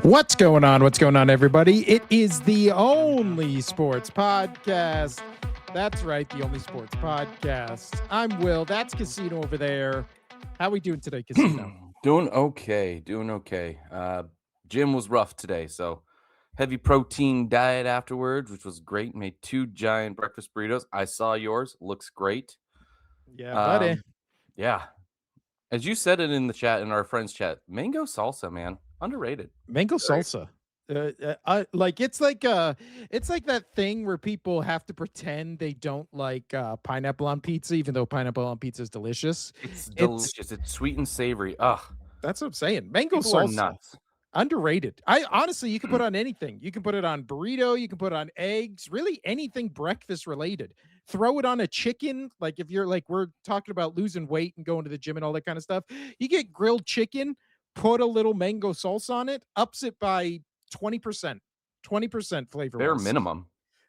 What's going on? What's going on, everybody? It is the only sports podcast. That's right, the only sports podcast. I'm Will. That's Casino over there. How we doing today, Casino? Doing okay. Gym was rough today, so heavy protein diet afterwards, which was great. Made 2 giant breakfast burritos. I saw yours. Looks great. Yeah, buddy. Um, yeah. As you said it in the chat, in our friends chat, mango salsa, man, underrated. Mango Very- salsa. It's like that thing where people have to pretend they don't like pineapple on pizza, even though pineapple on pizza is delicious. It's delicious. It's sweet and savory. Ugh, That's what I'm saying. Mango people are salsa. nuts. Underrated. I honestly, you can put on anything. You can put it on burrito. You can put it on eggs. Really, anything breakfast related. Throw it on a chicken. Like if you're like we're talking about losing weight and going to the gym and all that kind of stuff. You get grilled chicken. Put a little mango salsa on it. Ups it by 20%. 20% flavor. Bare minimum.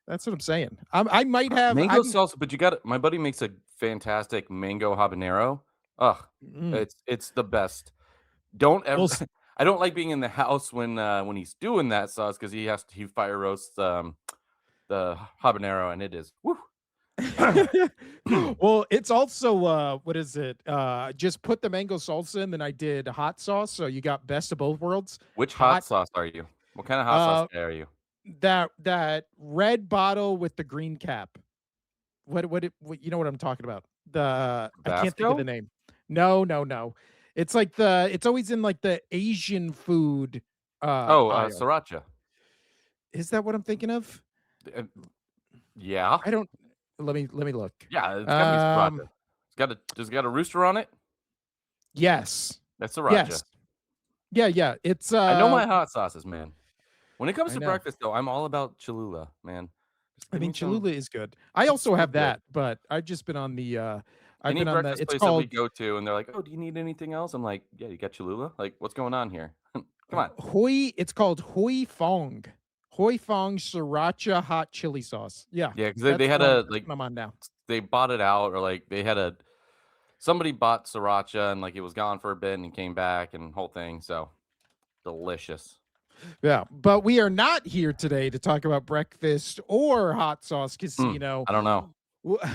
That's what I'm saying. I might have Mango salsa, but you got it. My buddy makes a fantastic mango habanero. Ugh, it's the best. Don't ever. I don't like being in the house when he's doing that sauce because he fire roasts the habanero, and it is woo. Well, it's also what is it? Just put the mango salsa in, then I did hot sauce. So you got best of both worlds. Which hot sauce are you? What kind of hot sauce are you? That red bottle with the green cap. What you know what I'm talking about? I can't think of the name. No. It's like it's always in like the Asian food. Sriracha. Is that what I'm thinking of? Yeah. I don't. Let me look. Yeah, it's gotta be sriracha. Does it got a rooster on it? Yes. That's sriracha. Yes. Yeah. It's I know my hot sauces, man. When it comes to breakfast, though, I'm all about Cholula, man. I mean, Cholula is good. I also have that, but I've just been on the. I've been on the. It's place called. That we go to, and they're like, "Oh, do you need anything else?" I'm like, "Yeah, you got Cholula. Like, what's going on here? Come on." It's called Hoi Fong. Hoi Fong Sriracha hot chili sauce. Yeah. Yeah, because they had I'm on now. They bought it out, or like they had somebody bought sriracha and like it was gone for a bit and came back and whole thing. So delicious. Yeah, but we are not here today to talk about breakfast or hot sauce casino. I don't know.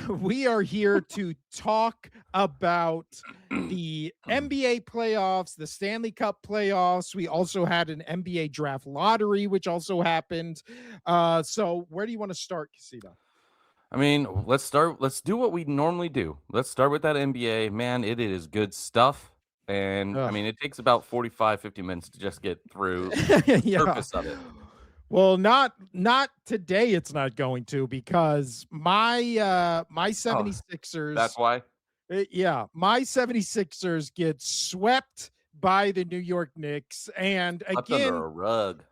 We are here to talk about the NBA playoffs, the Stanley Cup playoffs. We also had an NBA draft lottery, which also happened. So where do you want to start, Casino? I mean, let's do what we normally do. Let's start with that NBA. Man, it is good stuff. And I mean, it takes about 45, 50 minutes to just get through the surface of it. Well, not today. It's not going to because my 76ers. That's why. Yeah, my 76ers get swept by the New York Knicks, and again, under a rug,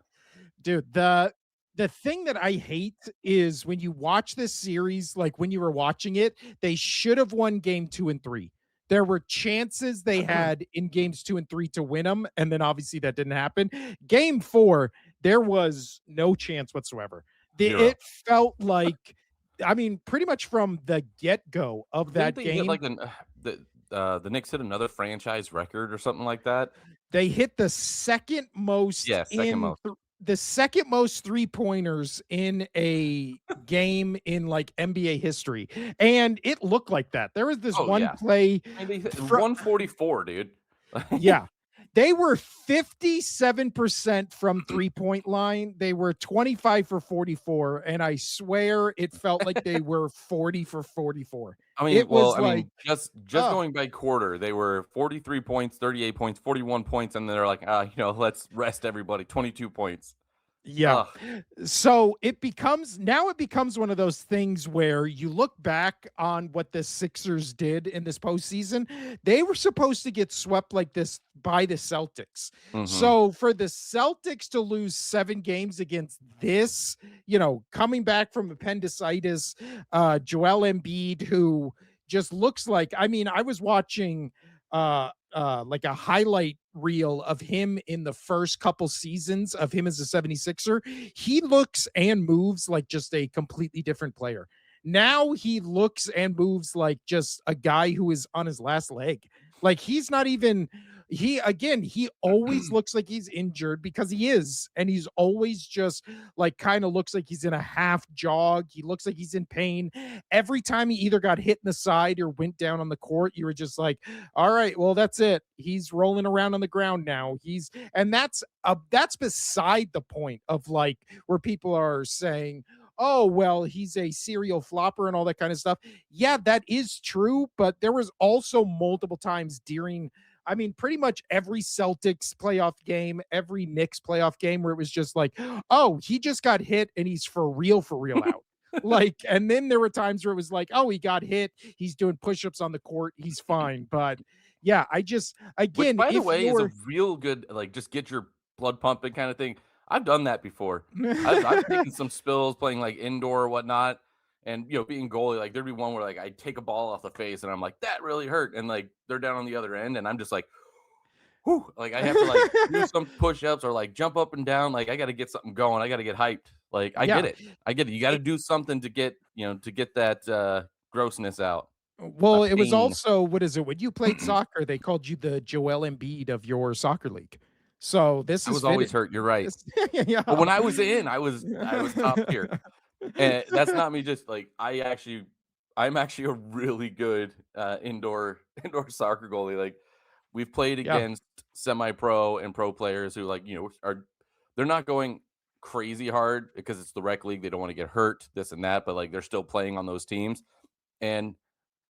dude. The thing that I hate is when you watch this series, like when you were watching it, they should have won game 2 and 3. There were chances they had in games 2 and 3 to win them, and then obviously that didn't happen. Game 4, there was no chance whatsoever. It felt like, I mean, pretty much from the get-go of that game. Like the Knicks hit another franchise record or something like that. They hit the second most. The second most 3-pointers in a game in like NBA history. And it looked like that. There was this play. I mean, 144, dude. Yeah. They were 57% from 3-point line. They were 25 for 44. And I swear it felt like they were 40 for 44. I mean, just going by quarter, they were 43 points, 38 points, 41 points, and they're like, let's rest everybody. 22 points. Yeah. So it becomes one of those things where you look back on what the Sixers did in this postseason. They were supposed to get swept like this by the Celtics. Mm-hmm. So for the Celtics to lose 7 games against this, coming back from appendicitis, Joel Embiid, who just looks like, I mean, I was watching like a highlight reel of him in the first couple seasons of him as a 76er. He looks and moves like just a completely different player. Now he looks and moves like just a guy who is on his last leg. Like he's not even He always looks like he's injured because he is, and he's always just like kind of looks like he's in a half jog. He looks like he's in pain. Every time he either got hit in the side or went down on the court, you were just like, all right, well, that's it. He's rolling around on the ground now. And that's beside the point of like where people are saying, oh, well, he's a serial flopper and all that kind of stuff. Yeah, that is true, but there was also multiple times during, I mean, pretty much every Celtics playoff game, every Knicks playoff game where it was just like, oh, he just got hit and he's for real out. Like, and then there were times where it was like, oh, he got hit, he's doing push-ups on the court, he's fine. But yeah, I just Which, again, by the if way, is a you're real good, like, just get your blood pumping kinda thing. I've done that before. I've taken some spills playing, like, indoor or whatnot, and, being goalie, like, there'd be one where, like, I take a ball off the face, and I'm like, "That really hurt," and, like, they're down on the other end, and I'm just like, "Whew," like, I have to, like, do some push-ups or, like, jump up and down, like, I gotta get something going, I gotta get hyped. Like, I get yeah. it. I get it. You gotta It, do something to get, to get that, grossness out, well, it was pain. also, what is it? When you played soccer, they called you the Joel Embiid of your soccer league. So this I is was always fitting. hurt, you're right. This, yeah. But when I was in, I was top tier. And that's not me just like I'm actually a really good indoor indoor soccer goalie. Like we've played Yeah. against semi-pro and pro players who like, are they're not going crazy hard because it's the rec league. They don't want to get hurt, this and that, but like they're still playing on those teams. And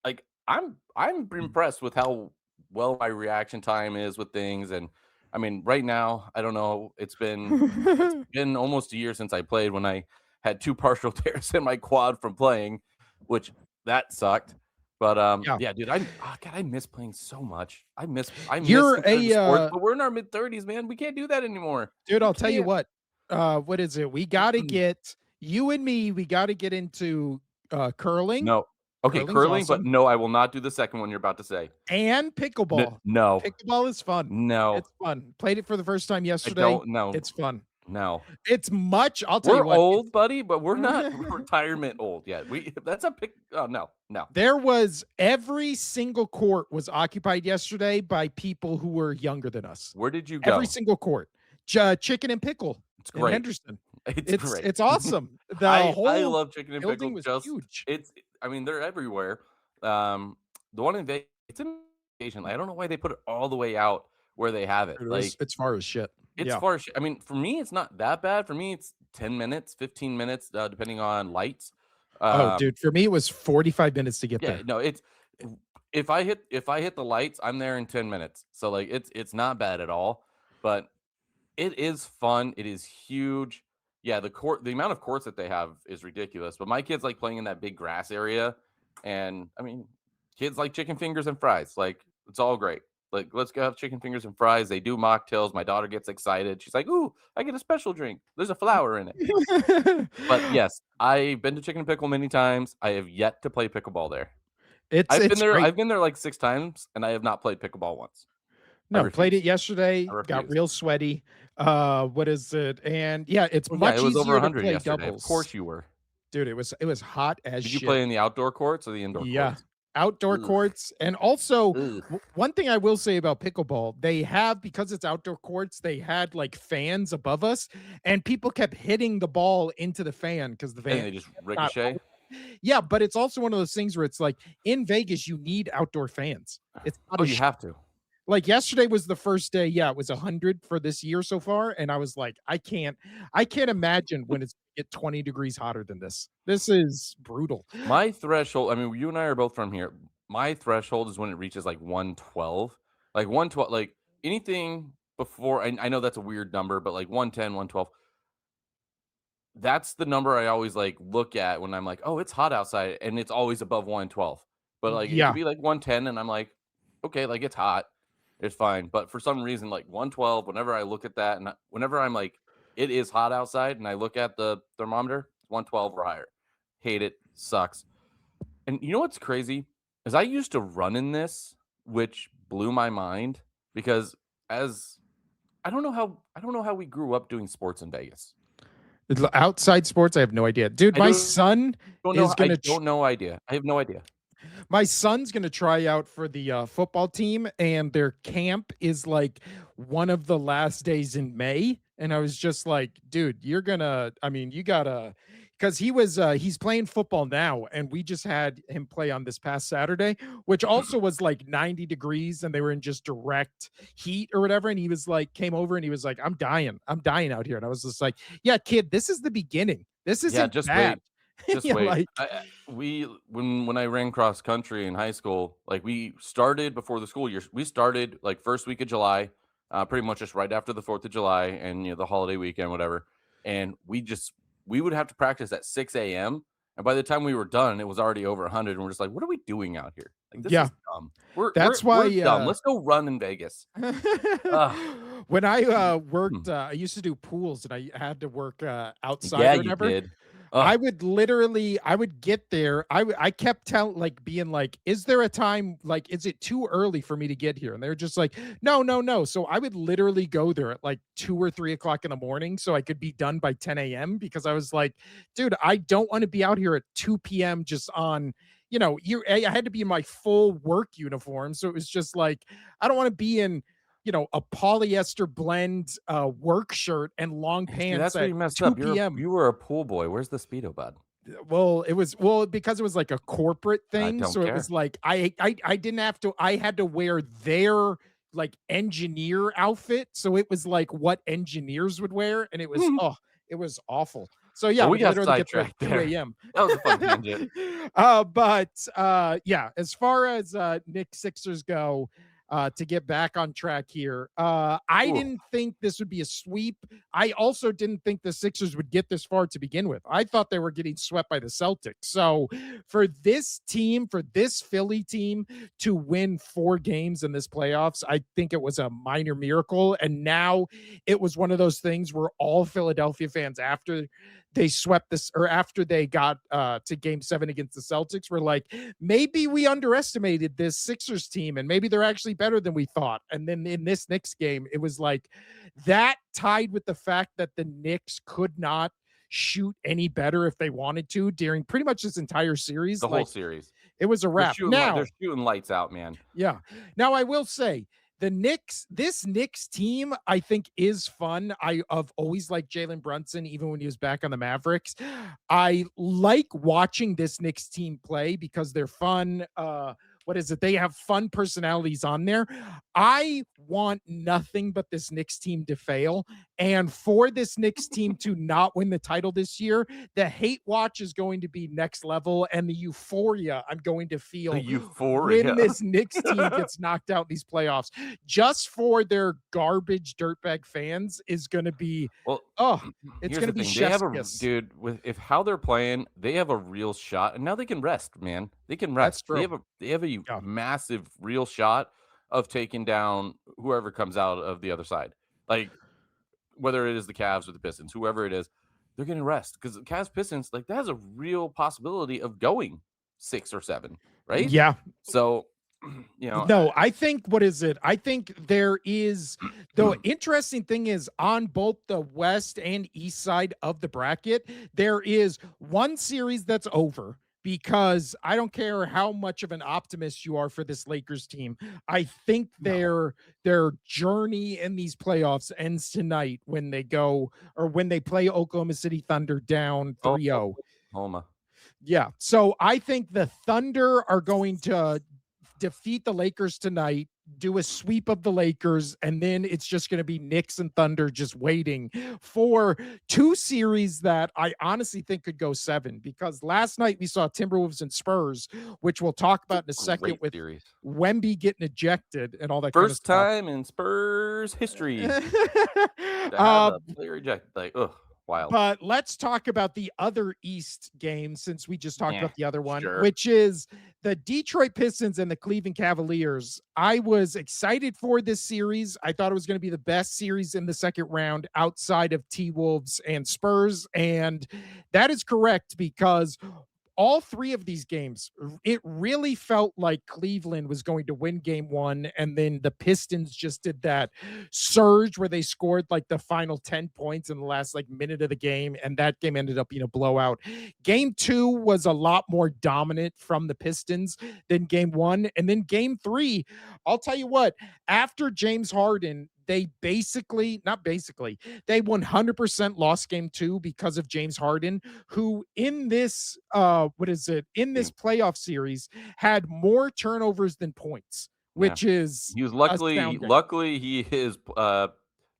like, I'm impressed with how well my reaction time is with things, and, I mean, right now, I don't know, it's been almost a year since I played when I had 2 partial tears in my quad from playing, which that sucked, but, Yeah. yeah, dude, God, I miss playing so much. I miss You're competitive a sports, but we're in our mid-30s, man, we can't do that anymore. dude, We I'll tell you can't. what is it? We gotta get you and me, we gotta get into curling. No. Okay, Curling's curling, but awesome. no, I will not do the second one you're about to say. And pickleball. No. Pickleball is fun. No. It's fun. Played it for the first time I yesterday. don't know. It's fun. No. It's much, I'll tell you We're what, old, it's buddy, but we're not retirement old yet. That's a pick. Oh, no, no. there was every single court was occupied yesterday by people who were younger than us. Where did you Every go? single court. Chicken and Pickle It's in great. Henderson. It's It's great. it's awesome. The I whole love chicken and building pickle. was Just huge. it's. I mean, they're everywhere. The one in Vegas, it's in Asian. I don't know why they put it all the way out where they have it. It was Like it's far as shit. it's Yeah. far. I mean, for me, it's not that bad. For me, it's 10 minutes, 15 minutes, depending on lights. Oh, Um, dude, for me, it was 45 minutes to get yeah, there. no, it's if I hit the lights, I'm there in 10 minutes. So like it's not bad at all. But it is fun. It is huge. Yeah, the amount of courts that they have is ridiculous. But my kids like playing in that big grass area, and I mean, kids like chicken fingers and fries. Like it's all great. Like let's go have chicken fingers and fries. They do mocktails. My daughter gets excited. She's like, "Ooh, I get a special drink. There's a flower in it." But yes, I've been to Chicken and Pickle many times. I have yet to play pickleball there. It's I've been it's there. great. I've been there like 6 times, and I have not played pickleball once. I No, played it refuse. yesterday, I got refuse. real sweaty. What is it? And yeah, it's Well, yeah, it much was over easier to 100 play yesterday. Of doubles. course you were. Dude, it was hot as Did you shit. play in the outdoor courts or the indoor Yeah. courts? Outdoor Ugh, courts. And also, ugh. one thing I will say about pickleball, they have, because it's outdoor courts, they had like fans above us, and people kept hitting the ball into the fan because the And fan they just not. ricochet? Yeah, but it's also one of those things where it's like in Vegas, you need outdoor fans. It's not Oh, a you have to. like yesterday was the first day. Yeah, it was 100 for this year so far, and I was like, I can't imagine when it's get 20 degrees hotter than this. This is brutal. My threshold, I mean, you and I are both from here. My threshold is when it reaches like 112. Like 112, like anything before, I know that's a weird number, but like 110, 112. That's the number I always, like, look at when I'm like, "Oh, it's hot outside," and it's always above 112. But, like, it could Yeah. be, like, 110, and I'm like, "Okay, like, it's hot. It's fine." But for some reason, like, 112, whenever I look at that and whenever I'm like, it is hot outside and I look at the thermometer, 112 or higher. Hate it, sucks. And you know what's crazy? Is I used to run in this, which blew my mind because as I don't know how we grew up doing sports in Vegas. Outside sports, I have no idea. Dude, I my don't son don't know is I gonna don't know idea. I have no idea. My son's gonna try out for the, football team, and their camp is, like, one of the last days in May, and I was just like, "Dude, you're gonna I mean, you gotta." Because he's playing football now, and we just had him play on this past Saturday, which also was, like, 90 degrees, and they were in just direct heat or whatever, and he was like came over, and he was like, I'm dying out here," and I was just like, "Yeah, kid, this is the beginning. This Yeah, isn't just bad." wait. Just Yeah, wait. like We when I ran cross country in high school, like, we started before the school year. We started, like, 1st week of July, pretty much just right after the 4th of July and, the holiday weekend, whatever, and we would have to practice at 6 AM, and by the time we were done, it was already over 100, and we're just like, "What are we doing out here? Like, this yeah. is dumb. We're we're That's why, we're dumb. Let's go run in Vegas." Ugh. when I, Hmm. worked, I used to do pools and I had to work, outside Yeah, or you whatever. did. Ugh. I would get there. I kept like being like, "Is there a time? Like, is it too early for me to get here?" And they're just like, "No, no, no." So I would literally go there at like 2 or 3 o'clock in the morning so I could be done by 10 a.m. because I was like, "Dude, I don't want to be out here at 2 p.m. just on." I had to be in my full work uniform. So it was just like, I don't want to be in, a polyester blend work shirt and long See, pants that's where at you messed up. 2 p.m. You were a pool boy. Where's the Speedo, bud? Well, because it was like a corporate I thing, don't so it was care. like I didn't have to I had to wear their, like, engineer outfit, so it was like what engineers would wear, and it was awful. So, yeah, Well, I we would got literally get there at sidetracked 2 there. AM. That was a fun tangent. Yeah, as far as, Knicks Sixers go, to get back on track here, I Ooh, didn't think this would be a sweep. I also didn't think the Sixers would get this far to begin with. I thought they were getting swept by the Celtics. So for this Philly team to win 4 games in this playoffs, I think it was a minor miracle. And now it was one of those things where all Philadelphia fans, after they swept this or after they got to game 7 against the Celtics, were like, maybe we underestimated this Sixers team and maybe they're actually better than we thought. And then in this Knicks game, it was like that tied with the fact that the Knicks could not shoot any better if they wanted to during pretty much this entire series. the whole Like, series. it was a wrap. They're Now, shooting lights out, man. yeah. Now I will say this Knicks team, I think is fun. I've always liked Jalen Brunson, even when he was back on the Mavericks. I like watching this Knicks team play because they're fun. What is it? They have fun personalities on there. I want nothing but this Knicks team to fail. And for this Knicks team to not win the title this year, the hate watch is going to be next level. And the euphoria I'm going to The feel when euphoria. this Knicks team gets knocked out in these playoffs, just for their garbage dirtbag fans, is going to be, Well, oh, it's here's going the to be thing. They chef's have a kiss. dude with if how they're playing, they have a real shot, and now they can rest, man. They can That's rest. true. They have a Yeah. massive real shot of taking down whoever comes out of the other side. Like, whether it is the Cavs or the Pistons, whoever it is, they're getting rest because the Cavs Pistons, like, that has a real possibility of going 6 or 7, right? Yeah. So, No, I think what is it? I think there is the interesting thing is on both the west and east side of the bracket, there is one series that's over because I don't care how much of an optimist you are for this Lakers team. I think no. their journey in these playoffs ends tonight when they go or when they play Oklahoma City Thunder down Oh, 3-0. Oklahoma. Yeah. So I think the Thunder are going to defeat the Lakers tonight, do a sweep of the Lakers, and then it's just going to be Knicks and Thunder just waiting for 2 series that I honestly think could go 7. Because last night we saw Timberwolves and Spurs, which we'll talk It's about in a a second great with series. Wemby getting ejected and all that kind of First stuff. time in Spurs history to have uh, a player reject. Like, ugh, wild. But let's talk about the other East game since we just talked Yeah, about the other one, sure. which is the Detroit Pistons and the Cleveland Cavaliers. I was excited for this series. I thought it was going to be the best series in the second round outside of T Wolves and Spurs. And that is correct because all 3 of these games, it really felt like Cleveland was going to win game 1, and then the Pistons just did that surge where they scored, like, the final 10 points in the last, like, minute of the game, and that game ended up being a blowout. Game 2 was a lot more dominant from the Pistons than game 1, and then game 3, I'll tell you what, after James Harden, they basically not basically, they 100% lost game 2 because of James Harden, who in this, what is it? In this Game. playoff series had more turnovers than points, Yeah. which is He was luckily astounding. he is,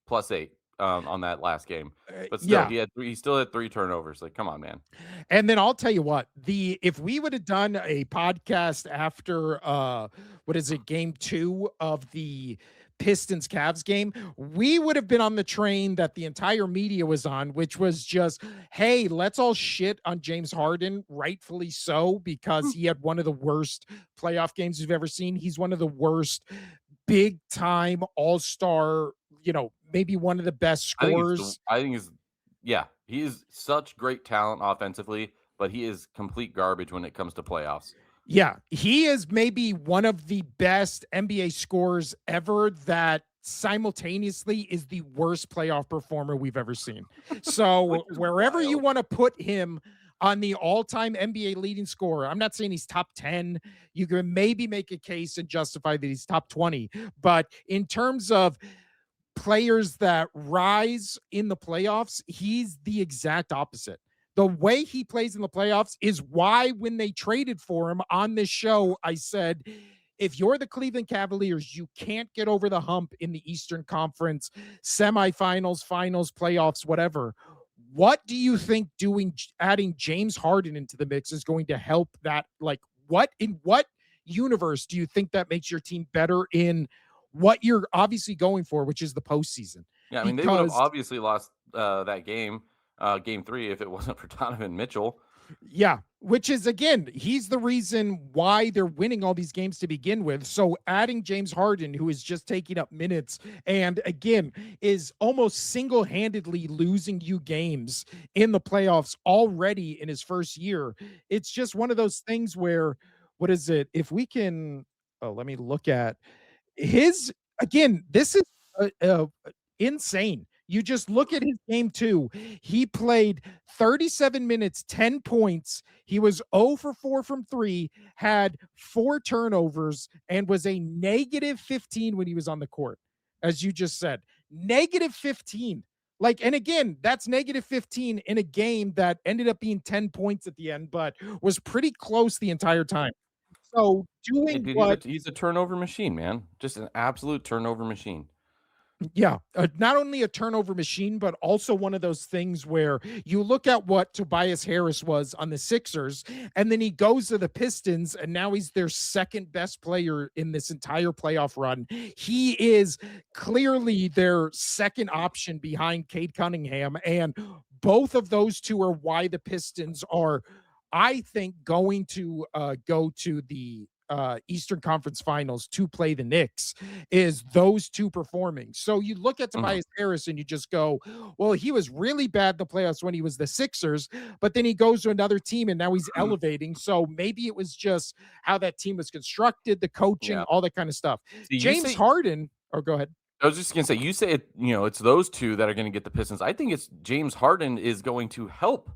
+8, on that last game, but still, Yeah. he still had 3 turnovers, like, come on, man. And then I'll tell you what, the if we would have done a podcast after what is it, game 2 of the Pistons Cavs game, we would have been on the train that the entire media was on, which was just, hey, let's all shit on James Harden, rightfully so, because he had one of the worst playoff games we've ever seen. He's one of the worst big time all-star, maybe one of the best scorers. I think he's yeah, he is such great talent offensively, but he is complete garbage when it comes to playoffs. Yeah, he is maybe one of the best NBA scorers ever that simultaneously is the worst playoff performer we've ever seen. Which So, is wherever you wild. want to put him on the all-time NBA leading scorer, I'm not saying he's top 10. You can maybe make a case and justify that he's top 20, but in terms of players that rise in the playoffs, he's the exact opposite. The way he plays in the playoffs is why, when they traded for him on this show, I said, if you're the Cleveland Cavaliers, you can't get over the hump in the Eastern Conference semifinals, finals, playoffs, whatever. What do you think adding James Harden into the mix is going to help that? Like, what universe do you think that makes your team better in what you're obviously going for, which is the postseason? Yeah, I mean, they would have Because obviously lost, that game, game 3 if it wasn't for Donovan Mitchell. yeah, which is again, he's the reason why they're winning all these games to begin with. So adding James Harden, who is just taking up minutes and again is almost single-handedly losing you games in the playoffs already in his first year. It's just one of those things where, what is it? If we can, oh, let me look at his again, this is insane. You just look at his game 2. He played 37 minutes, 10 points. He was 0 for 4 from 3, had 4 turnovers, and was a negative 15 when he was on the court, as you just said. Negative 15. Like, and again, that's negative 15 in a game that ended up being 10 points at the end, but was pretty close the entire time. So Yeah, doing dude, what he's a turnover machine, man. Just an absolute turnover machine. Yeah, not only a turnover machine, but also one of those things where you look at what Tobias Harris was on the Sixers, and then he goes to the Pistons, and now he's their second best player in this entire playoff run. He is clearly their second option behind Cade Cunningham, and both of those two are why the Pistons are, I think, going to go to the Eastern Conference Finals to play the Knicks is those two performing. So you look at Mhm. Tobias Harris and you just go, well, he was really bad in the playoffs when he was the Sixers, but then he goes to another team and now he's elevating. So maybe it was just how that team was constructed, the coaching, Yeah. all that kind of stuff. See, you James say Harden, or go ahead. I was just gonna say, you say it's those 2 that are gonna get the Pistons. I think it's James Harden is going to help,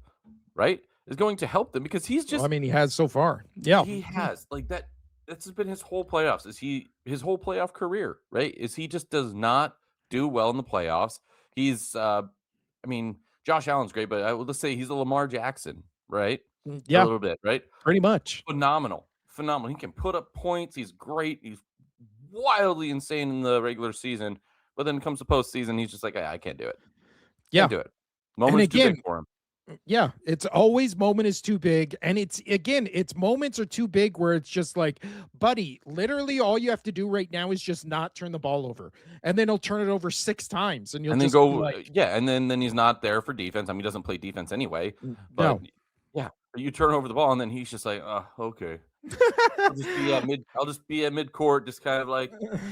right? Is going to help them because he's Well, I just mean, he has so far. Yeah. he has, like, that's been his whole playoffs. Is he his whole playoff career, right? Is he just does not do well in the playoffs. He's, I mean, Josh Allen's great, but let's say he's a Lamar Jackson, right? For a Yeah, little bit, right? pretty much. Phenomenal, phenomenal. He can put up points. He's great. He's wildly insane in the regular season, but then it comes to postseason, he's just like, I can't do it. Yeah. Can't do it. And Moment's too big again, for him. yeah, it's always moment is too big. And it's again, it's moments are too big where it's just like, buddy, literally all you have to do right now is just not turn the ball over. And then he'll turn it over 6 times and you'll And then just be go, like, yeah, and then he's not there for defense. I mean, he doesn't play defense anyway. But no. yeah, you turn over the ball, and then he's just like, okay. I'll just be at midcourt, just kind of like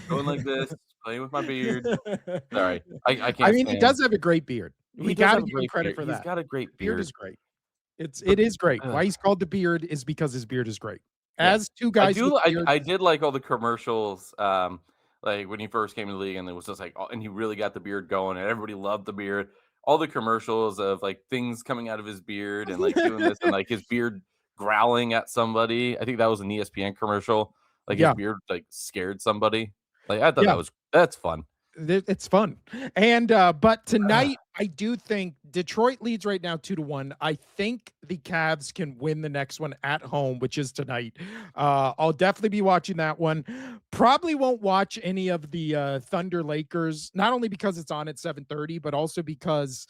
going like this, playing with my beard. Sorry, I I can't mean, he stand. does have a great beard. He We does got to have a give him great credit beard. for He's that. got a great Beard is beard. great. It But is great. ugh. Why he's called the Beard is because his beard is great. Yeah. As 2 guys with beards. I did like all the commercials, like, when he first came to the league, and it was just like, oh, and he really got the beard going, and everybody loved the beard. All the commercials of, like, things coming out of his beard and, like, doing this and, like, his beard growling at somebody. I think that was an ESPN commercial. Like, his Yeah, beard, like, scared somebody. Like, I thought yeah. that's fun. It's fun. And, but tonight, I do think Detroit leads right now 2-1. I think the Cavs can win the next one at home, which is tonight. I'll definitely be watching that one. Probably won't watch any of the, Thunder Lakers, not only because it's on at 7:30, but also because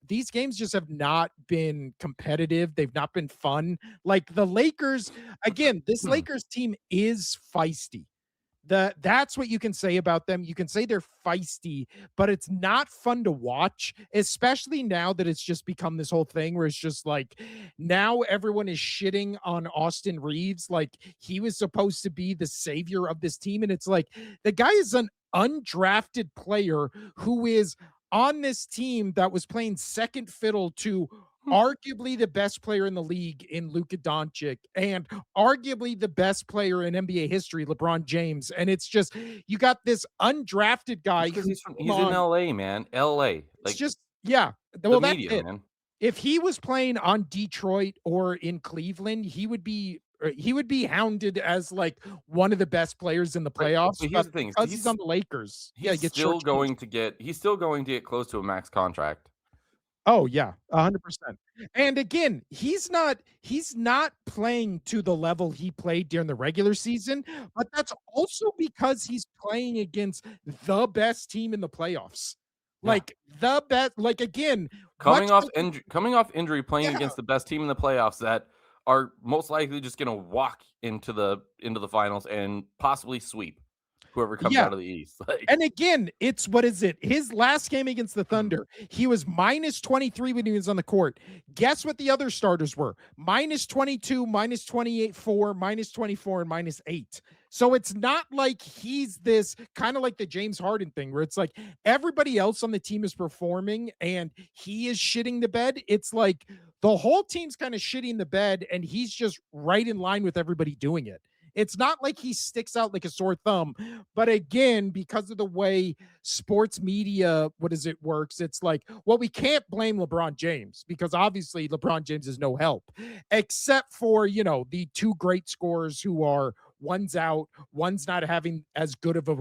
these games just have not been competitive. They've not been fun. Like the Lakers, again, this Lakers team is feisty. That's what you can say about them. You can say they're feisty, but it's not fun to watch, especially now that it's just become this whole thing where it's just like now everyone is shitting on Austin Reeves like he was supposed to be the savior of this team. And it's like the guy is an undrafted player who is on this team that was playing second fiddle to arguably the best player in the league in Luka Doncic and arguably the best player in NBA history, LeBron James. And it's just you got this undrafted guy Because who came he's in on. LA, man. LA. It's Like, just yeah. the Well, that's media, it. man. If he was playing on Detroit or in Cleveland, he would be hounded as like one of the best players in the playoffs. But here's But the thing, because he's on the Lakers, yeah, he he's gets still shortchanged. going to get close to a max contract. Oh, yeah, 100%. And again, he's not playing to the level he played during the regular season, but that's also because he's playing against the best team in the playoffs. Yeah. Like, the best like, again, much like Coming off injury, playing yeah, against the best team in the playoffs that are most likely just gonna walk into the finals and possibly sweep whoever comes yeah. out of the East. Like, And again, it's what is it? His last game against the Thunder, he was -23 when he was on the court. Guess what the other starters were? -22, -28, 4, -24, and -8. So it's not like he's this kind of like the James Harden thing where it's like everybody else on the team is performing and he is shitting the bed. It's like the whole team's kind of shitting the bed and he's just right in line with everybody doing it. It's not like he sticks out like a sore thumb, but again, because of the way sports media, what is it works, it's like, well, we can't blame LeBron James because obviously LeBron James is no help, except for, the two great scorers who are one's out, one's not having as good of a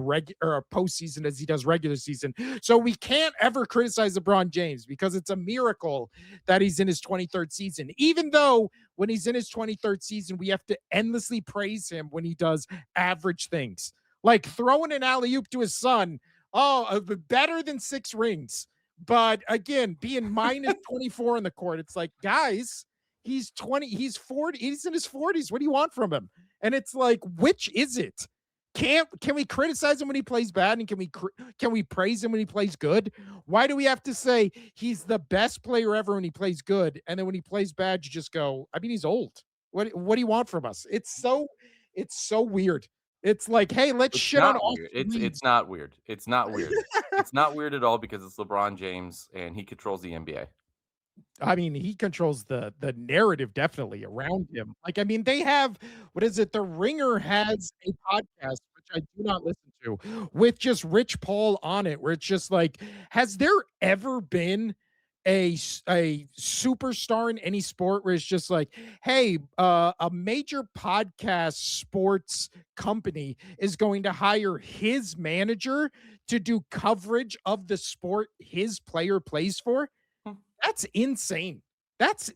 or a postseason as he does regular season. So we can't ever criticize LeBron James because it's a miracle that he's in his 23rd season, even though when he's in his 23rd season, we have to endlessly praise him when he does average things like throwing an alley oop to his son. Oh, better than 6 rings. But again, being -24 in the court, it's like, guys, he's 20, he's 40, he's in his 40s. What do you want from him? And it's like, which is it? Can we criticize him when he plays bad and can we praise him when he plays good? Why do we have to say he's the best player ever when he plays good and then when he plays bad you just go, I mean he's old. What do you want from us? It's so weird. It's like, hey, let's it's shit on not weird. Austin It's Reeves. not weird. It's not weird. It's not weird at all because it's LeBron James and he controls the NBA. I mean, he controls the narrative definitely around him. Like, I mean, they have what is it? The Ringer has a podcast, which I do not listen to, with just Rich Paul on it, where it's just like, has there ever been a superstar in any sport where it's just like, hey, a major podcast sports company is going to hire his manager to do coverage of the sport his player plays for? Hmm. That's insane. That's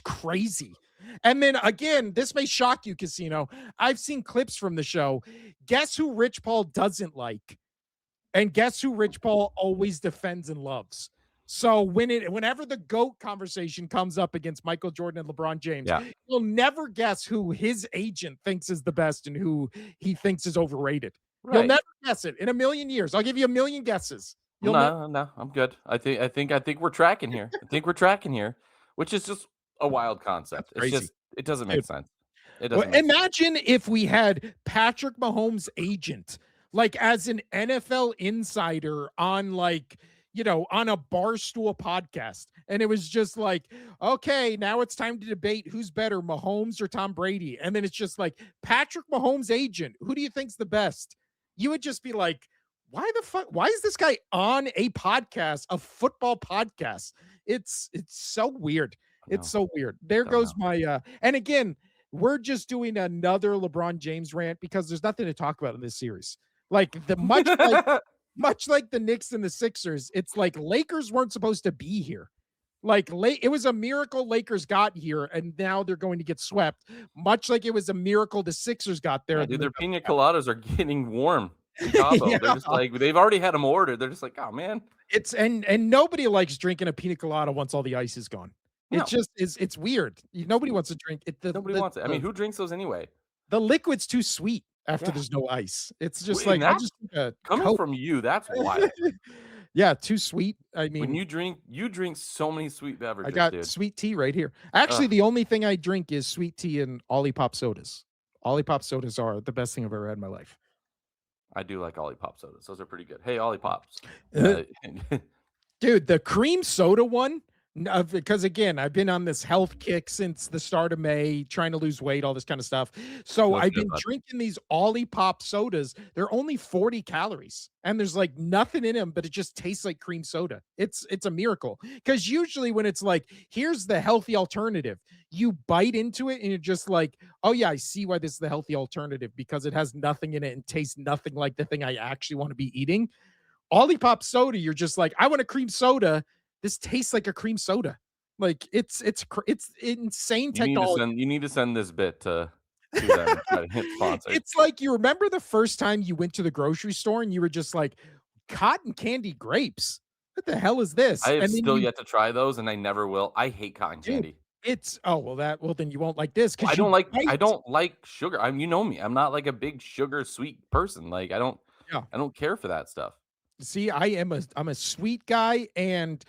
crazy. And then again, this may shock you, Casino. I've seen clips from the show. Guess who Rich Paul doesn't like? And guess who Rich Paul always defends and loves? So whenever the GOAT conversation comes up against Michael Jordan and LeBron James, Yeah. you'll never guess who his agent thinks is the best and who he thinks is overrated. You'll Right. never guess it in a million years. I'll give you a million guesses. You'll never. No, no, I'm good. I think we're tracking here. I think we're tracking here, which is just a wild That's concept. It's crazy. just it doesn't make Dude. sense. It Well, doesn't make sense. imagine if we had Patrick Mahomes' agent, like as an NFL insider on like, on a Barstool podcast. And it was just like, okay, now it's time to debate who's better, Mahomes or Tom Brady. And then it's just like, Patrick Mahomes' agent, who do you think's the best? You would just be like, why the fuck? Why is this guy on a podcast, a football podcast? It's so weird. It's No, so weird. There don't goes know. my and again, we're just doing another LeBron James rant because there's nothing to talk about in this series. Like the much like the Knicks and the Sixers, it's like Lakers weren't supposed to be here. Like it was a miracle Lakers got here, and now they're going to get swept. Much like it was a miracle the Sixers got there. Yeah, And dude, then their pina coladas are getting warm in Cabo. They're yeah, just like they've already had them ordered. They're just like, oh man, it's and nobody likes drinking a pina colada once all the ice is gone. It no, just is. It's weird. Nobody wants to drink it. The nobody the wants it. I mean, who drinks those anyway? the liquid's too sweet after Yeah, there's no ice. It's just and like I'll that's just drink a coming Coke. from you. That's wild. Yeah, too sweet. I When mean, you drink so many sweet I beverages, got dude. sweet tea right here. Actually, Ugh, the only thing I drink is sweet tea and Olipop sodas. Olipop sodas are the best thing I've ever had in my life. I do like Olipop sodas. Those are pretty good. Hey, Olipops. Uh, Dude, the cream soda one, because again, I've been on this health kick since the start of May, trying to lose weight, all this kind of stuff. So That's I've good, been bud. drinking these Olipop sodas. They're only 40 calories, and there's like nothing in them, but it just tastes like cream soda. It's a miracle. Because usually when it's like, here's the healthy alternative, you bite into it and you're just like, oh yeah, I see why this is the healthy alternative because it has nothing in it and tastes nothing like the thing I actually want to be eating. Olipop soda, you're just like, I want a cream soda. This tastes like a cream soda. Like it's insane technology. You need to send this bit to them and try to get sponsored. It's like you remember the first time you went to the grocery store and you were just like, cotton candy grapes. What the hell is I this? have And then still you, yet to try those, and I never will. I hate cotton dude, candy. it's oh well then you won't like this Well, because you I bite. don't like sugar. You know me. I'm not like a big sugar sweet person. Like Yeah. I don't care for that stuff. See, I'm a sweet guy, and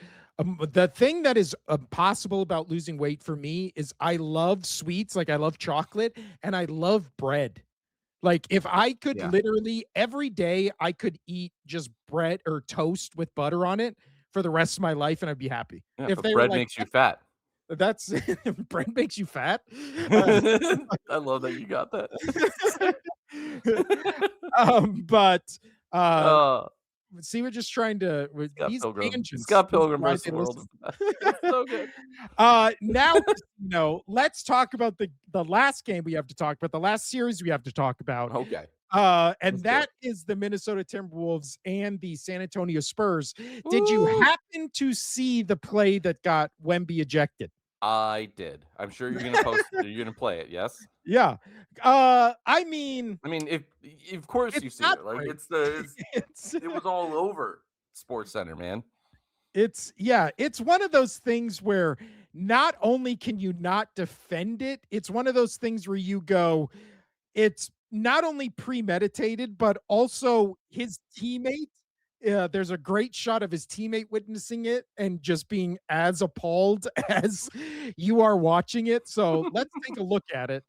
the thing that is impossible about losing weight for me is I love sweets, like I love chocolate, and I love bread. Like if I could Yeah. literally every day I could eat just bread or toast with butter on it for the rest of my life, and I'd be happy. Yeah, If but they were bread like, makes you fat. That's bread makes you fat. Uh, I love that you got that. but uh Oh, see, we're just trying to with Scott these Pilgrim. tangents, Scott these are Pilgrim why versus they the World listen. is the best. It's so good. Now, let's talk about the last game we have to talk about, the last series we have to talk about. Okay, And let's do that it. is the Minnesota Timberwolves and the San Antonio Spurs. Did you Woo! happen to see the play that got Wemby ejected? I did. I'm sure you're gonna play it, yes? Yeah. I mean, I mean, if of course it's you've seen not it. Like great. It's it was all over Sports Center, man. yeah, it's one of those things where not only can you not defend it, it's one of those things where you go, it's not only premeditated, but also his teammate. There's a great shot of his teammate witnessing it and just being as appalled as you are watching it. So let's take a look at it.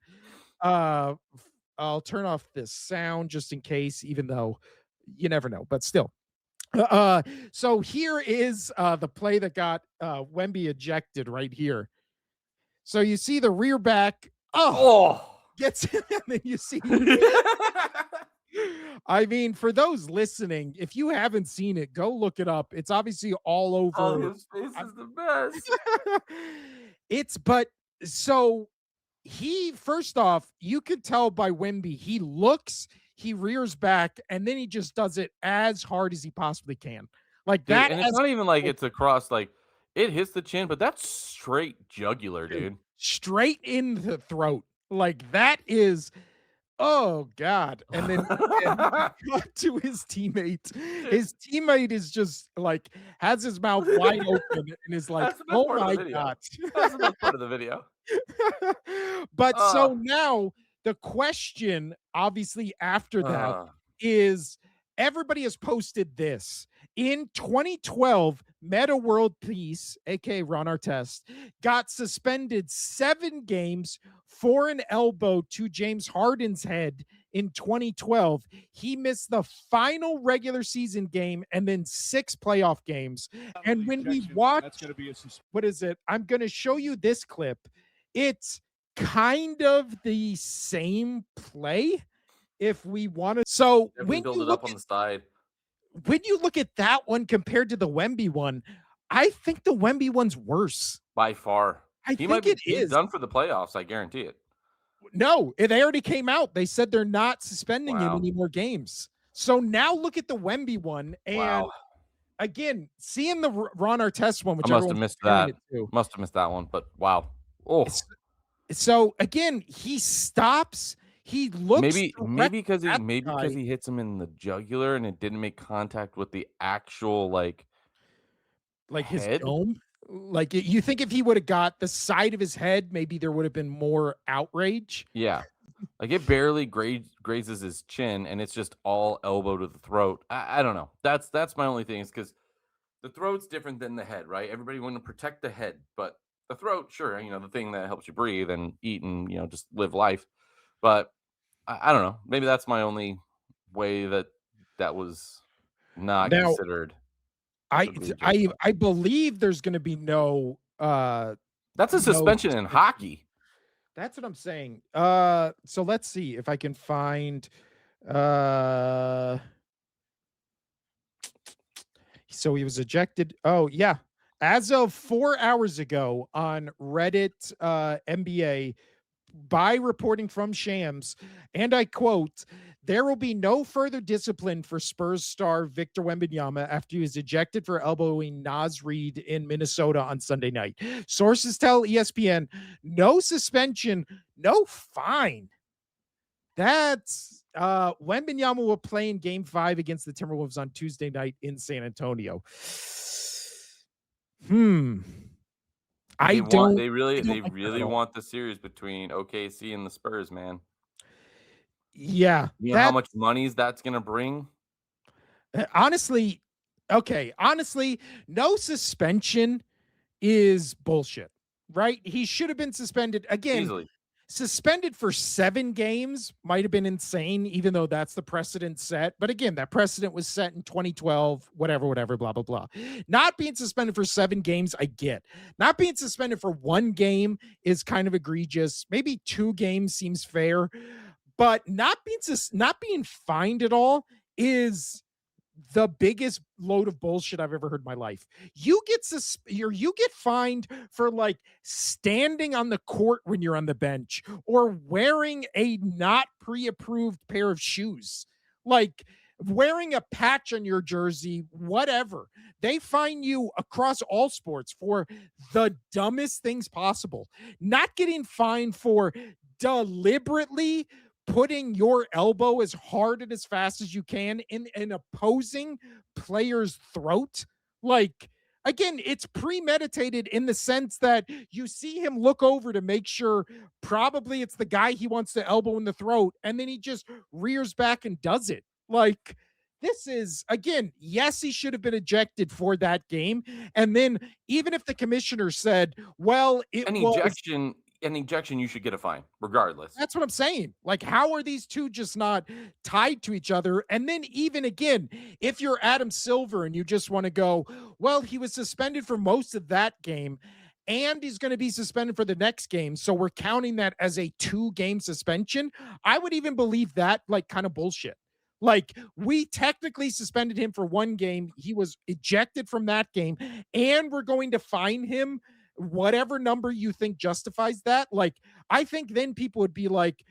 I'll turn off this sound just in case, even though you never know, but still. Uh, so here is the play that got Wemby ejected right here. So you see the rear back. Oh, Oh. gets him, and then you see. I mean, for those listening, if you haven't seen it, go look it up. It's obviously all Oh, over. his face is the best. It's but so he first off, you could tell by Wemby, he looks, he rears back, and then he just does it as hard as he possibly can. Like Dude, that and it's as not even like it's across like it hits the chin, but that's straight jugular, dude, dude. straight in the throat. Like that is oh god. And then and you cut to his teammate. Dude, His teammate is just like has his mouth wide open and is like, that's the best "Oh part of the my video. god." That's the best part of the video. But Uh, so now the question, obviously, after that uh, is everybody has posted this. In 2012, Meta World Peace, aka Ron Artest, got suspended 7 games for an elbow to James Harden's head in 2012. He missed the final regular season game and then 6 playoff games. And when we watch, what is it? I'm going to show you this clip. It's kind of the same play if we want to. So Definitely build it up on the side. when you look at that one compared to the Wemby one, I think the Wemby one's worse. By far. I He might think be it he's is. done for the playoffs, I guarantee it. No, they already came out. They said they're not suspending him Wow. any more games. So now look at the Wemby one, and Wow. again, seeing the Ron Artest one, I which must have everyone's missed comparing that. it to. Must have missed that one, but wow. Oh, So again, he stops. He looks maybe because at the guy. he hits him in the jugular and it didn't make contact with the actual like His head. dome. Like you think if he would have got the side of his head, maybe there would have been more outrage. Yeah. Like it barely grazes his chin and it's just all elbow to the throat. I don't know. That's my only thing is because the throat's different than the head, right? Everybody want to protect the head, but the throat, sure, the thing that helps you breathe and eat and just live life. But I don't know. Maybe that's my only way that was not Now, considered I egregious. I believe there's going to be no That's a no suspension in hockey. That's what I'm saying. So let's see if I can find uh so he was ejected. Oh, yeah. As of 4 hours ago on Reddit NBA, by reporting from Shams, and I quote, "There will be no further discipline for Spurs star Victor Wembanyama after he was ejected for elbowing Naz Reid in Minnesota on Sunday night." Sources tell ESPN, no suspension, no fine. That's Wembanyama will play in Game 5 against the Timberwolves on Tuesday night in San Antonio. Hmm. They I don't like that at really all. want the series between OKC and the Spurs, man. Yeah, You know how that much money's that's gonna bring? honestly, okay, honestly, no suspension is bullshit, right? He should have been suspended. Again, Easily. suspended for 7 games might have been insane, even though that's the precedent set. But again, that precedent was set in 2012, whatever, blah, blah, blah. Not being suspended for 7 games, I get. Not being suspended for 1 game is kind of egregious. Maybe 2 games seems fair, but not being fined at all is the biggest load of bullshit I've ever heard in my life. You get fined for like standing on the court when you're on the bench or wearing a not pre-approved pair of shoes. Like wearing a patch on your jersey, whatever. They fine you across all sports for the dumbest things possible. Not getting fined for deliberately putting your elbow as hard and as fast as you can in an opposing player's throat. Like, again, it's premeditated in the sense that you see him look over to make sure probably it's the guy he wants to elbow in the throat, and then he just rears back and does it. Like, this is, again, yes, he should have been ejected for that game. And then, even if the commissioner said, well, it An was, ejection an ejection, you should get a fine, regardless. that's what I'm saying. Like, how are these two just not tied to each other? And then, even again, if you're Adam Silver and you just want to go, well, he was suspended for most of that game and he's going to be suspended for the next game. So we're counting that as a 2-game suspension. I would even believe that, like, kind of bullshit. Like, we technically suspended him for 1 game. He was ejected from that game, and we're going to fine him whatever number you think justifies that. Like, I think then people would be like,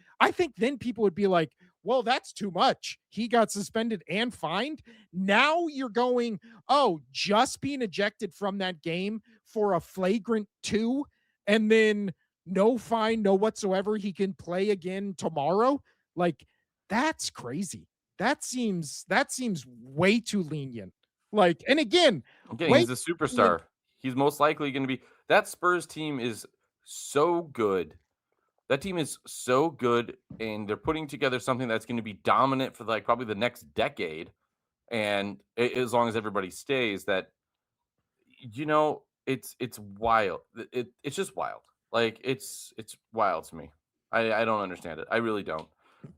well, that's too much. He got suspended and fined. Now you're going, oh, just being ejected from that game for a flagrant 2 and then no fine, no whatsoever. He can play again tomorrow. Like, that's crazy. That seems way too lenient. Like, and again, Again, way he's a too lenient. superstar. He's most likely gonna be that Spurs team is so good. That team is so good, and they're putting together something that's gonna be dominant for, like, probably the next decade, and as long as everybody stays, that it's wild. It's just wild. Like, it's wild to me. I don't understand it. I really don't.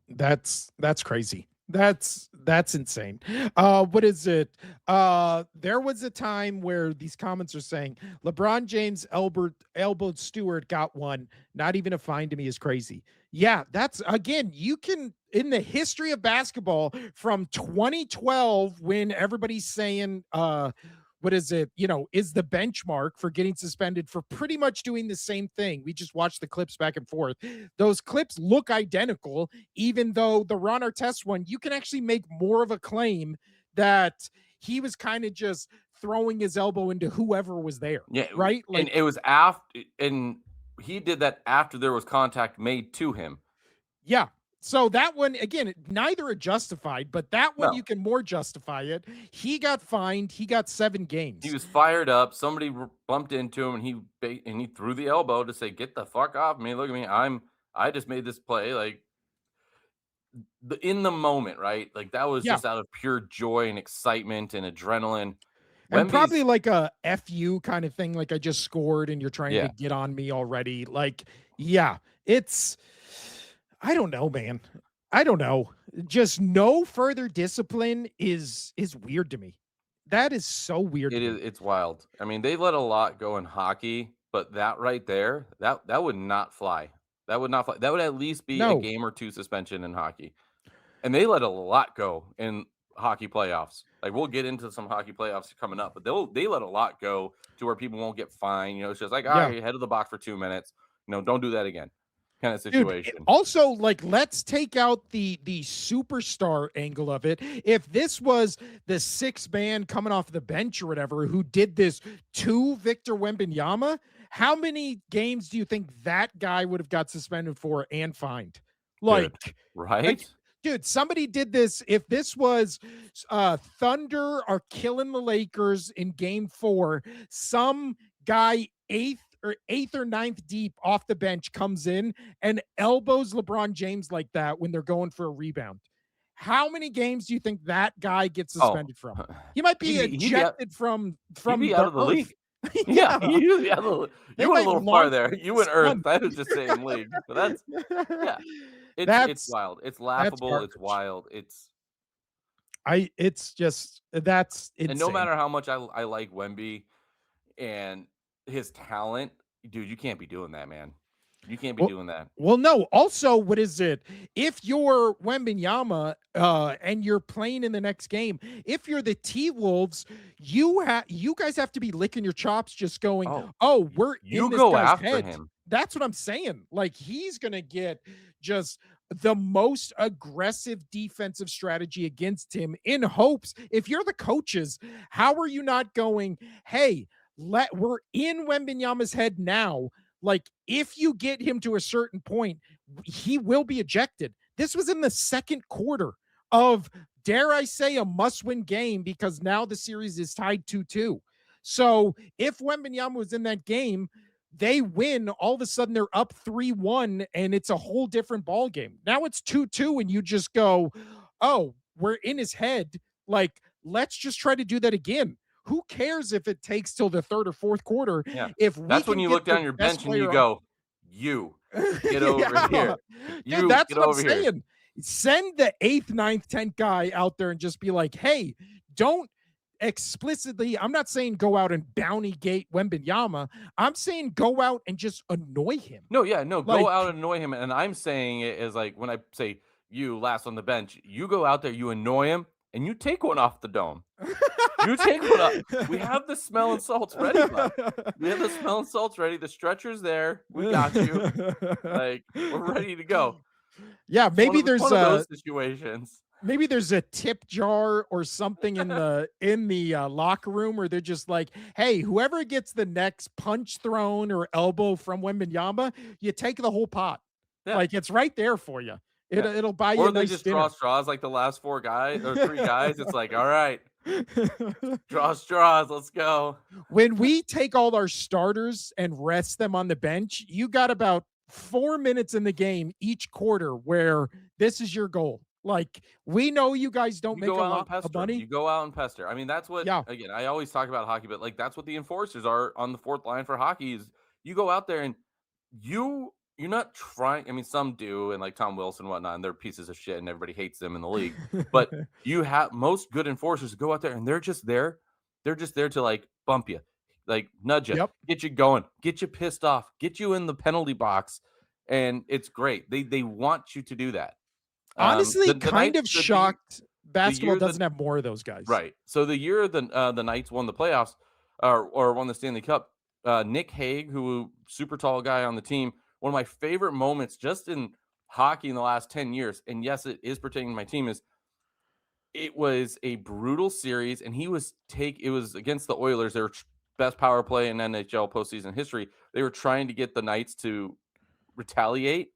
That's crazy. That's insane. What is it? There was a time where these comments are saying LeBron James elbowed Stewart, got one. Not even a fine to me is crazy. Yeah, that's again, you can in the history of basketball from 2012 when everybody's saying what is it, is the benchmark for getting suspended for pretty much doing the same thing. We just watched the clips back and forth. Those clips look identical, even though the Ron Artest one, you can actually make more of a claim that he was kind of just throwing his elbow into whoever was there, Yeah, right? and Like, it was after, and he did that after there was contact made to him. yeah. So that one, again, neither are justified, but that one you No, can more justify it. He got fined. He got 7 he games. was fired up. Somebody bumped into him, and he threw the elbow to say, "Get the fuck off me! Look at me. I just made this play." Like in the moment, right? Like that was Yeah. just out of pure joy and excitement and adrenaline. And probably Wemby's, like a FU kind of thing, like I just scored and you're trying to yeah, get on me already. Like, yeah, it's I don't know, man. I don't know. Just no further discipline is weird to me. That is so weird to me. it's wild. I mean, they let a lot go in hockey, but that right there, that would not fly. That would not fly. That would at least be a No. game or two suspension in hockey. And they let a lot go in hockey playoffs. Like we'll get into some hockey playoffs coming up, but they let a lot go to where people won't get fined. It's just like, all Yeah. right, head of the box for 2 minutes. Don't do that again. Kind of Dude, situation. also, like, let's take out the superstar angle of it. If this was the sixth man coming off the bench or whatever who did this to Victor Wembanyama, how many games do you think that guy would have got suspended for and fined? Dude. Like, Right? dude, somebody did this. If this was Thunder are killing the Lakers in game 4, some guy eighth or ninth deep off the bench comes in and elbows LeBron James like that when they're going for a rebound. How many games do you think that guy gets Oh, suspended from? He might be he'd be out ejected from he'd be out the of the earth. league. Yeah, Yeah. he'd be out of They you went a might little far launch there. him You in went earth. the I was just saying league. But that's sun. yeah. It's That's wild. It's that's laughable. It's garbage. wild. It's It's just that's and no insane. matter how much I like Wemby and his talent, dude, you can't be doing that, man. You can't be Well, doing that. no. Also, what is it? If you're Wembenyama, and you're playing in the next game, if you're the T-Wolves, you guys have to be licking your chops, just going, Oh, "Oh, we're in you this go guy's after head." him. That's what I'm saying. Like he's gonna get just the most aggressive defensive strategy against him in hopes. If you're the coaches, how are you not going, "Hey, we're in Wembenyama's head now. Like, if you get him to a certain point, he will be ejected." This was in the second quarter of, dare I say, a must win game because now the series is tied 2-2. So if Wembenyama was in that game, they win. All of a sudden, they're up 3-1, and it's a whole different ball game. Now it's 2-2, and you just go, oh, we're in his head. Like, let's just try to do that again. Who cares if it takes till the third or fourth quarter Yeah. if we That's when can you get look the down your best bench and you player on. go, "You get over Yeah. here. Dude, You that's get what I'm over here." saying. Send the eighth, ninth, 10th guy out there and just be like, hey, don't explicitly, I'm not saying go out and bounty gate Wembenyama. I'm saying go out and just annoy him. No, yeah, no, go Like, out and annoy him, and I'm saying it as, like, when I say, "You last on the bench," you go out there, you annoy him, and you take one off the dome. You take one up. We have the smell and salts ready, bud. We have the smell and salts ready, the stretcher's there, we got you. Like, we're ready to go. Yeah, It's one of those situations. maybe there's a tip jar or something in the locker room where they're just like, hey, whoever gets the next punch thrown or elbow from Wembenyama, you take the whole pot. Yeah, Like it's right there for you. yeah. It'll buy you a Or they nice just draw dinner. straws like the last 4 guys or 3 guys, it's like, "All right, draw straws, let's go." When we take all our starters and rest them on the bench, you got about 4 minutes in the game each quarter where this is your goal. Like we know you guys don't You make go a out lot and of pester them. money. You go out and pester. I mean, that's what Yeah. again, I always talk about hockey, but, like, that's what the enforcers are on the 4th line for hockey is you go out there and you you're not trying. I mean, some do, and like Tom Wilson and whatnot, and they're pieces of shit, and everybody hates them in the league. But you have most good enforcers go out there, and they're just there. They're just there to like bump you, like nudge you, Yep. get you going, get you pissed off, get you in the penalty box, and it's great. They want you to do that. Honestly, The kind Knights, of shocked the basketball year that doesn't have more of those guys. right. So the year the Knights won the playoffs or won the Stanley Cup, Nick Hague, who super tall guy on the team, one of my favorite moments just in hockey in the last 10 years, and yes, it is pertaining to my team, is it was a brutal series, and it was against the Oilers. They were best power play in NHL postseason history. They were trying to get the Knights to retaliate,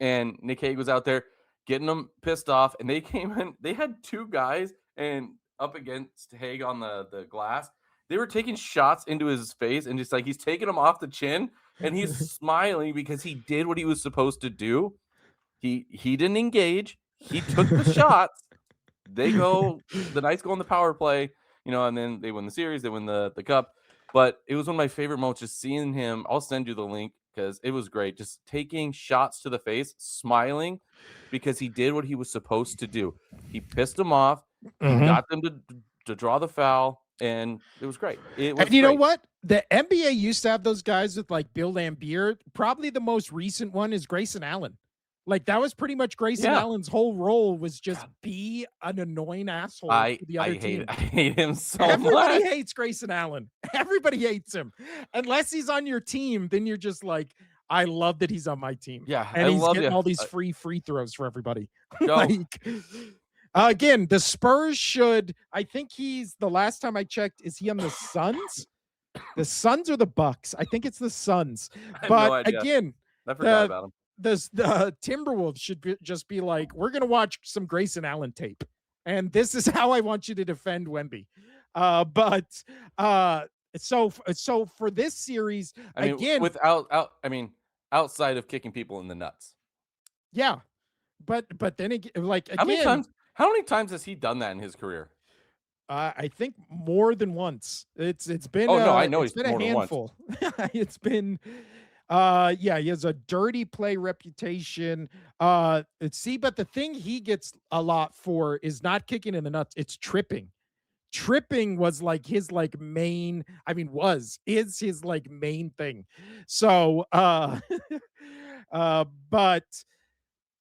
and Nick Hague was out there getting them pissed off, and they came in. They had two guys and up against Hague on the glass. They were taking shots into his face, and just like he's taking them off the chin, and he's smiling because he did what he was supposed to do. He didn't engage. He took the shots. The Knights go on the power play, and then they win the series, they win the cup. But it was one of my favorite moments just seeing him. I'll send you the link because it was great. Just taking shots to the face, smiling because he did what he was supposed to do. He pissed them off. He Mhm. got them to draw the foul, and it was great. It And was you know great. what? The NBA used to have those guys with like Bill Lambier. Probably the most recent one is Grayson Allen. Like that was pretty much Grayson Yeah. Allen's whole role was just God, be an annoying asshole I to the I other hate team. I hate him so Everybody much. hates Grayson Allen. Everybody hates him. Unless he's on your team, then you're just like, I love that he's on my team. Yeah, And I he's love getting you. all these free throws for everybody. Go. Like again, the Spurs should, I think he's the last time I checked, is he on the Suns? The Suns or the Bucks? I think it's the Suns. I have no But idea. again, I forgot the about him. the Timberwolves should just be like, we're gonna watch some Grayson Allen tape, and this is how I want you to defend Wemby. But so for this series I mean, again, without out I mean, outside of kicking people in the nuts. yeah. But then again, like How many again, times how many times has he done that in his career? I think more than once. Oh, no, I know It's he's been a more than once. handful. It's been yeah, he has a dirty play reputation. See, but the thing he gets a lot for is not kicking in the nuts, it's tripping. Tripping was like his like main, I mean, is his like main thing. So but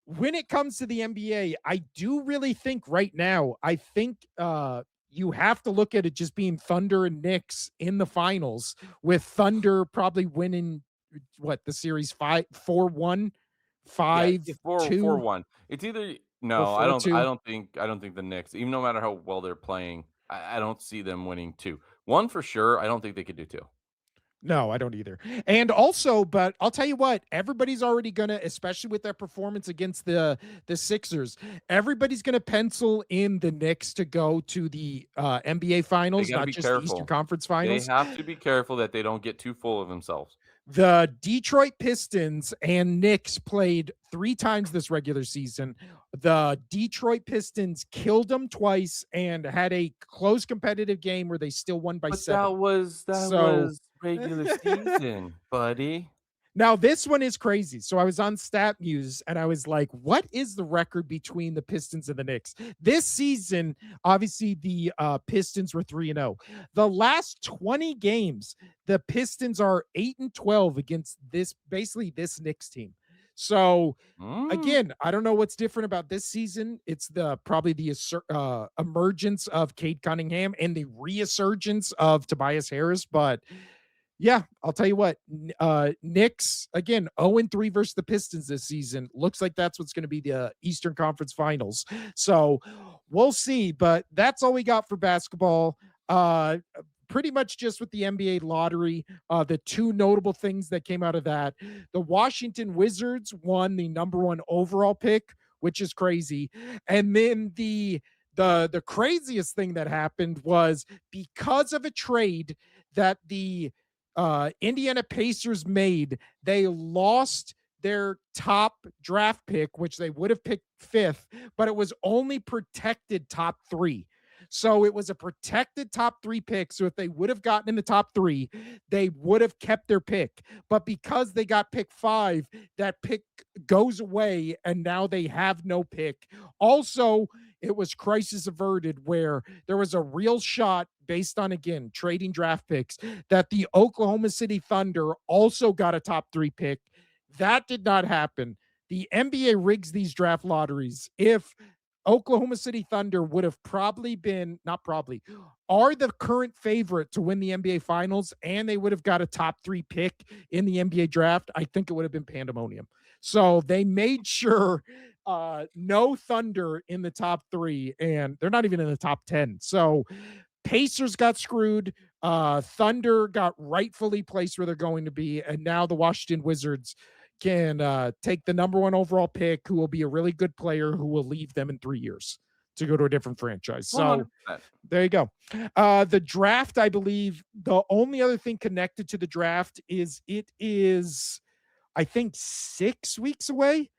when it comes to the NBA, I do really think right now, I think you have to look at it just being Thunder and Knicks in the finals, with Thunder probably winning what the series 5-4-1, Yeah, five it's 4 4 two, 1. It's either or no, four two. I don't think the Knicks, even no matter how well they're playing, I don't see them winning 2. 1 for sure, I don't think they could do 2. No, I don't either. And also, but I'll tell you what, everybody's already gonna, especially with that performance against the Sixers, everybody's gonna pencil in the Knicks to go to the NBA They finals, gotta not be just the Eastern careful. Conference They finals. have to be careful that they don't get too full of themselves. The Detroit Pistons and Knicks played 3 times this regular season. The Detroit Pistons killed them twice and had a close competitive game where they still won by But 7. that So was regular season, buddy. now this one is crazy. So I was on Stat Muse and I was like, what is the record between the Pistons and the Knicks? This season, obviously the Pistons were 3-0. The last 20 games, the Pistons are 8-12 against this Knicks team. So Mm. again, I don't know what's different about this season. It's the probably the emergence of Cade Cunningham and the resurgence of Tobias Harris, but yeah, I'll tell you what. Knicks again 0-3 versus the Pistons this season. Looks like that's what's going to be the Eastern Conference Finals. So we'll see. But that's all we got for basketball. Pretty much just with the NBA lottery. The two notable things that came out of that: the Washington Wizards won the #1 overall pick, which is crazy, and then the craziest thing that happened was because of a trade that the Indiana Pacers made, they lost their top draft pick, which they would have picked 5th, but it was only protected top 3. So it was a protected top 3 pick. So if they would have gotten in the top 3, they would have kept their pick. But because they got pick 5, that pick goes away and now they have no pick. Also, it was crisis averted where there was a real shot based on, again, trading draft picks, that the Oklahoma City Thunder also got a top 3 pick. That did not happen. The NBA rigs these draft lotteries. If Oklahoma City Thunder would have probably been, not probably, are the current favorite to win the NBA Finals, and they would have got a top 3 pick in the NBA draft, I think it would have been pandemonium. So they made sure no Thunder in the top 3, and they're not even in the top 10. So Pacers got screwed. Thunder got rightfully placed where they're going to be, and now the Washington Wizards can take the number 1 overall pick, who will be a really good player who will leave them in 3 years to go to a different franchise. So 100%. there you go. The draft, I believe, the only other thing connected to the draft is it is, I think, 6 weeks away.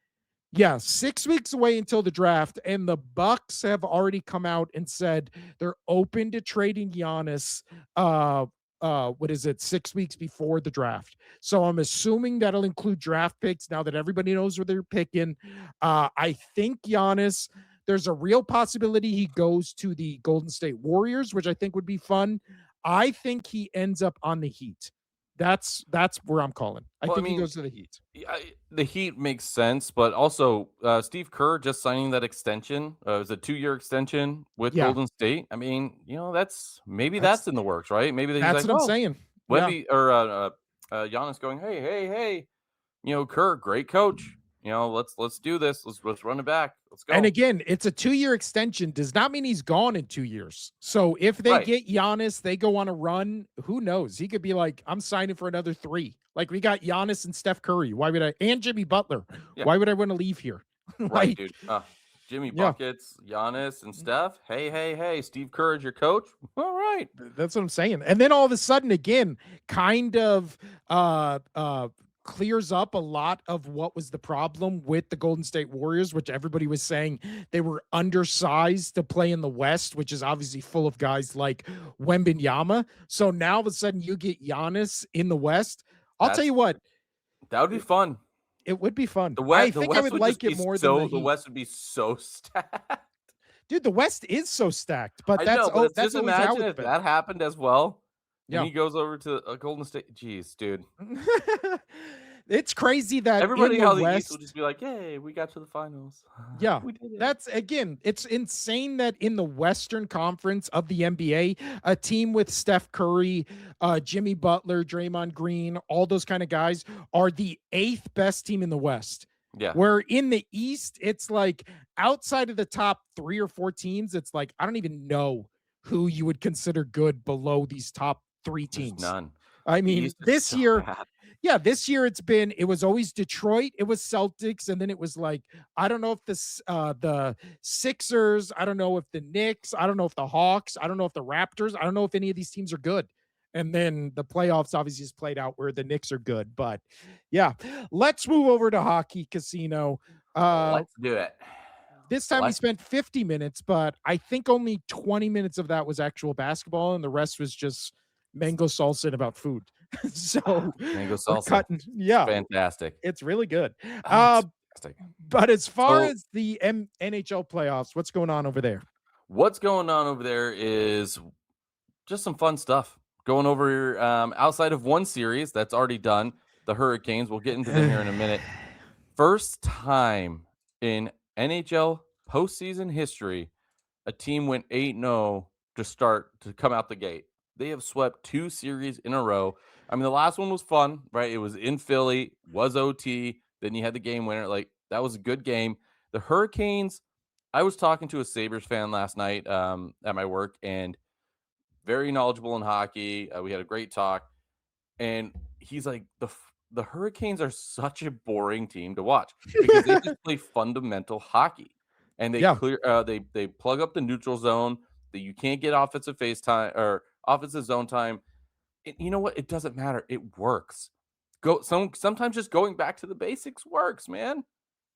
Yeah, 6 weeks away until the draft, and the Bucks have already come out and said they're open to trading Giannis, what is it, 6 weeks before the draft. So I'm assuming that'll include draft picks now that everybody knows where they're picking. I think Giannis, there's a real possibility he goes to the Golden State Warriors, which I think would be fun. I think he ends up on the Heat. That's where I'm calling. I Well, I think he mean, goes to the Heat. yeah, the Heat makes sense, but also Steve Kerr just signing that extension. It was a 2-year extension with Yeah, Golden State. I mean, that's maybe that's that's in the works, right? Maybe that he's That's like, what I'm oh, saying. Yeah. Wemby or Giannis going, hey, hey, hey, Kerr, great coach. Let's do this. Let's run it back. Let's And go. again, it's a 2-year extension. Does not mean he's gone in 2 years. So if they Right. get Giannis, they go on a run, who knows? He could be like, I'm signing for another 3. Like we got Giannis and Steph Curry. Why would I, and Jimmy Butler? Yeah. Why would I want to leave here? Right, Like, dude. Jimmy yeah. buckets, Giannis, and Steph. Hey, hey, hey. Steve Kerr is your coach. All right. That's what I'm saying. And then all of a sudden, again, kind of clears up a lot of what was the problem with the Golden State Warriors, which everybody was saying they were undersized to play in the West, which is obviously full of guys like Wembanyama. So now all of a sudden you get Giannis in the West. I'll tell That's you what, that would be fun. it would be fun. The I West, the think I West would would just like be it more than the the Heat. West would be so stacked. Dude, the West is so stacked, but I know, but it's that's just always how imagine it's if been. that happened as well, and Yeah. he goes over to a Golden State. Jeez, dude. It's crazy that in Everybody the out of the East will West, just be like, "Hey, we got to the finals. yeah, We did it." that's, again, it's insane that in the Western Conference of the NBA, a team with Steph Curry, Jimmy Butler, Draymond Green, all those kind of guys are the 8th best team in the West. Yeah, Where in the East, it's like outside of the top 3 or 4 teams, it's like I don't even know who you would consider good below these top 3 there's teams. none. I The mean, East is this so year, bad. yeah, this year it was always Detroit, it was Celtics, and then it was like, I don't know if the Sixers, I don't know if the Knicks, I don't know if the Hawks, I don't know if the Raptors, I don't know if any of these teams are good. And then the playoffs obviously has played out where the Knicks are good. But yeah, let's move over to Hockey Casino. Uh, Let's do it. this time we Let's spent 50 minutes, but I think only 20 minutes of that was actual basketball, and the rest was just mango salsa and about food. So mango we're salsa. cutting. It's Yeah, fantastic. it's really good. Oh, Uh, it's fantastic. but as far So as the NHL playoffs, what's going on over there? what's going on over there is just some fun stuff going over outside of one series that's already done. The Hurricanes. We'll get into them here in a minute. First time in NHL postseason history, a team went 8-0 to come out the gate. They have swept 2 series in a row. I mean, the last one was fun, right? It was in Philly, was OT. Then you had the game winner. Like, that was a good game. The Hurricanes, I was talking to a Sabres fan last night at my work, and very knowledgeable in hockey. We had a great talk, and he's like, the Hurricanes are such a boring team to watch because they just play fundamental hockey, and they Yeah, clear they plug up the neutral zone. That you can't get offensive face time or offensive zone time. You know what? It doesn't matter. It works. Sometimes just going back to the basics works, man.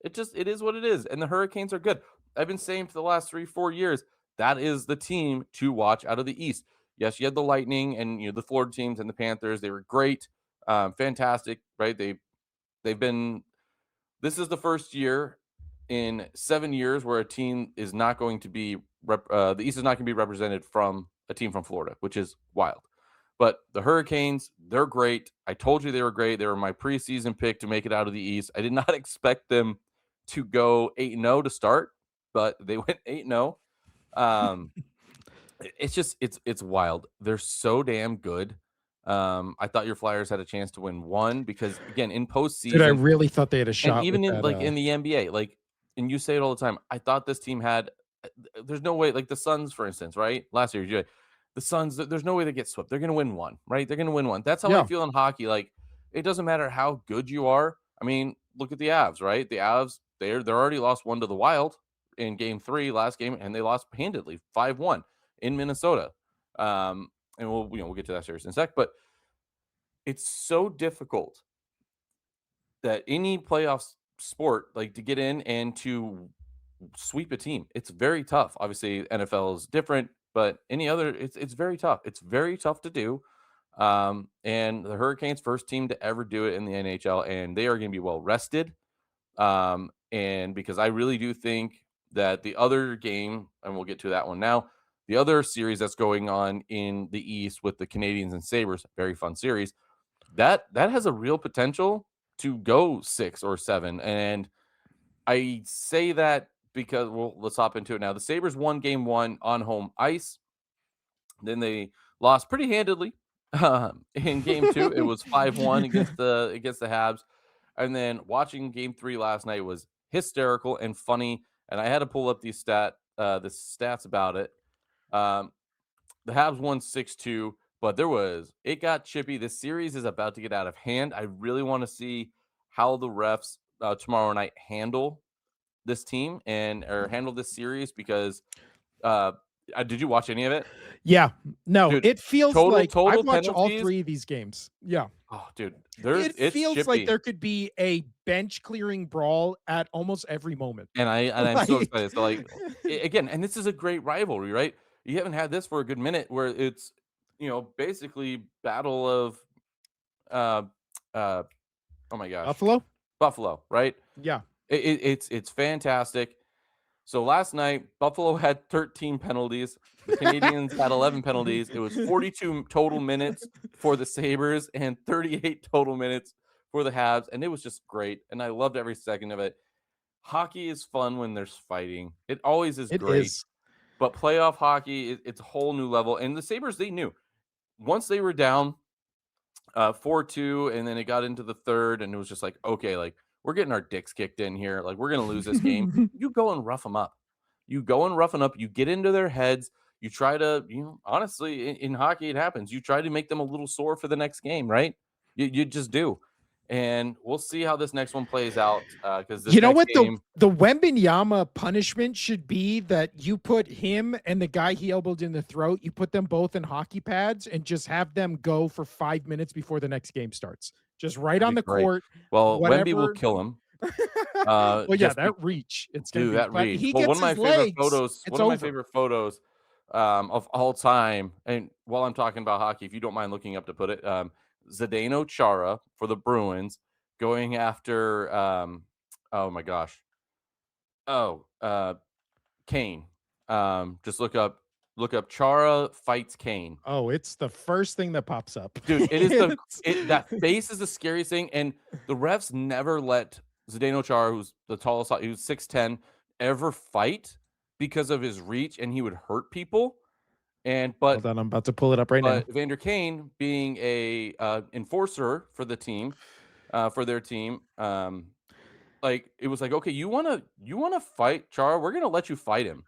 It is what it is, and the Hurricanes are good. I've been saying for the last 3-4 years that is the team to watch out of the East. Yes, you had the Lightning and the Florida teams and the Panthers. They were great, fantastic, right? They've been. This is the first year in 7 years where a team is not going to be the East is not going to be represented from a team from Florida, which is wild. But the Hurricanes, they're great. I told you they were great. They were my preseason pick to make it out of the East. I did not expect them to go 8-0 to start, but they went 8-0. Um, it's just it's wild. They're so damn good. I thought your Flyers had a chance to win one because again in Dude, I postseason really thought they had a and shot with even in that. in the NBA, and you say it all the time. I thought this team had. There's no way, like the Suns, for instance, right? Last year, the Suns. There's no way they get swept. They're going to win one, right? They're going to win one. That's how I Yeah. feel in hockey. Like it doesn't matter how good you are. I mean, look at the Avs, right? The Avs, they're already lost one to the Wild in Game 3 last game, and they lost handedly 5-1 in Minnesota. And we'll get to that series in a sec, but it's so difficult that any playoffs sport like to get in and to sweep a team. It's very tough. Obviously, NFL is different, but any other, it's very tough. It's very tough to do. And the Hurricanes, first team to ever do it in the NHL, and they are going to be well rested. And because I really do think that the other game, and we'll get to that one now, the other series that's going on in the East with the Canadians and Sabres, very fun series, that has a real potential to go 6 or 7. And I say that because, well, let's hop into it now. The Sabres won game 1 on home ice. Then they lost pretty handedly in game 2. It was 5-1 against the Habs. And then watching game 3 last night was hysterical and funny. And I had to pull up the stats about it. The Habs won 6-2, but it got chippy. This series is about to get out of hand. I really want to see how the refs tomorrow night handle this team or handle this series because did you watch any of it? Yeah. No, Dude, it feels like total I've watched all penalties. 3 of these games. Yeah. Oh, dude, It it's feels like chippy. there could be a bench clearing brawl at almost every moment. And I'm so Like excited. So again, and this is a great rivalry, right? You haven't had this for a good minute where it's basically battle of uh oh my gosh, Buffalo? Buffalo, right? Yeah. It's fantastic. So last night, Buffalo had 13 penalties. The Canadians had 11 penalties. It was 42 total minutes for the Sabres and 38 total minutes for the Habs. And it was just great. And I loved every second of it. Hockey is fun when there's fighting. It always is It great. is. But playoff hockey, it's a whole new level. And the Sabres, they knew. Once they were down 4-2, and then it got into the third, and it was just like, okay, like we're getting our dicks kicked in here. Like we're gonna lose this game. You go and rough them up. You go and roughen up. You get into their heads. You try to, honestly, in hockey, it happens. You try to make them a little sore for the next game, right? You just do. And we'll see how this next one plays out because this You know next what game. the Wembenyama punishment should be that you put him and the guy he elbowed in the throat, you put them both in hockey pads and just have them go for 5 minutes before the next game starts. Just right That'd on be the great. court. Well, Wemby will Whatever. kill him. Well, yeah, Just that reach. It's gonna Dude, be that but reach. he Well, gets his legs. It's one of my over. favorite photos of all time. And while I'm talking about hockey, if you don't mind looking up to put it, Zdeno Chara for the Bruins going after oh my gosh. Oh, Kane. Just look up Chara fights Kane. Oh, it's the first thing that pops up. Dude, that face is the scariest thing, and the refs never let Zdeno Chara, who's the tallest, he was 6'10", ever fight because of his reach, and he would hurt people. But Hold on, I'm about to pull it up right now. Vander Kane, being a enforcer for the team, for their team, like it was like, okay, you wanna fight Chara? We're gonna let you fight him,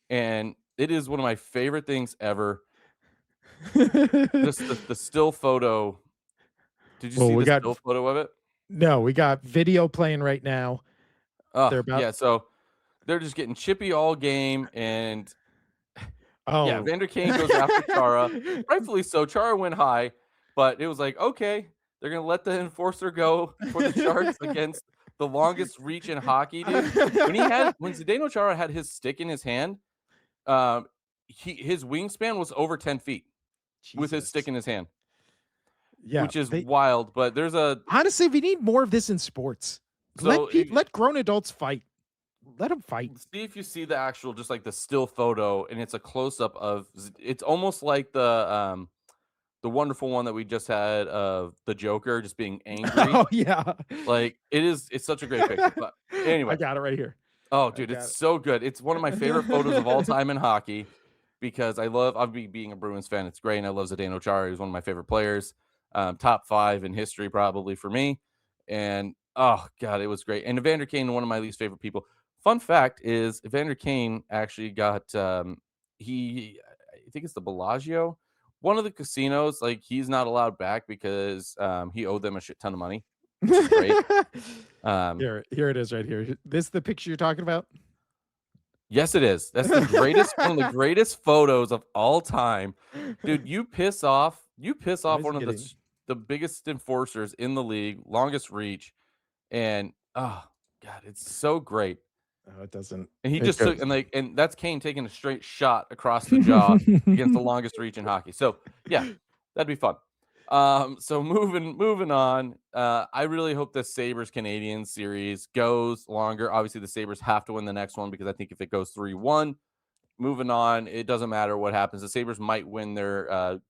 and it is one of my favorite things ever. Just the still photo. Did you Well, see we the got still photo of it? no, we got video playing right now. Oh, They're about yeah, so they're just getting chippy all game, and yeah, oh. Vander Kane goes after Chara. Rightfully so, Chara went high, but it was like, okay, they're gonna let the enforcer go for the Sharks against the longest reach in hockey, dude. When Zdeno Chara had his stick in his hand, Um, his wingspan was over 10 feet with his stick Jesus. in his hand, Yeah, which is they wild. But there's a honestly, we need more of this in sports. so Let grown adults fight. Let them fight. see if you see the actual just like the still photo, and it's a close up of it's almost like the wonderful one that we just had of the Joker just being angry. Oh, yeah. Like it's such a great picture. But I anyway, got it right here. oh, I dude, it's got so good. It's one of my favorite photos of all it. time in hockey because I'll be being a Bruins fan. It's great. And I love Zdeno Chara. He's one of my favorite players. Top five in history, probably for me. And oh, God, it was great. And Evander Kane, one of my least favorite people. Fun fact is Evander Kane actually got, I think it's the Bellagio, one of the casinos. Like, he's not allowed back because he owed them a shit ton of money, which is great. Um, Here it is right here. This the picture you're talking about? Yes, it is. That's the greatest one of the greatest photos of all time. Dude, you piss Why off is it one of getting the biggest enforcers in the league, longest reach, and oh god, it's so great. Oh, it doesn't. And he It just took goes. and that's Kane taking a straight shot across the jaw against the longest reach in hockey. So yeah, that'd be fun. So moving on. I really hope the Sabres Canadiens series goes longer. Obviously, the Sabres have to win the next one because I think if it goes 3-1, moving on, it doesn't matter what happens. The Sabres might win their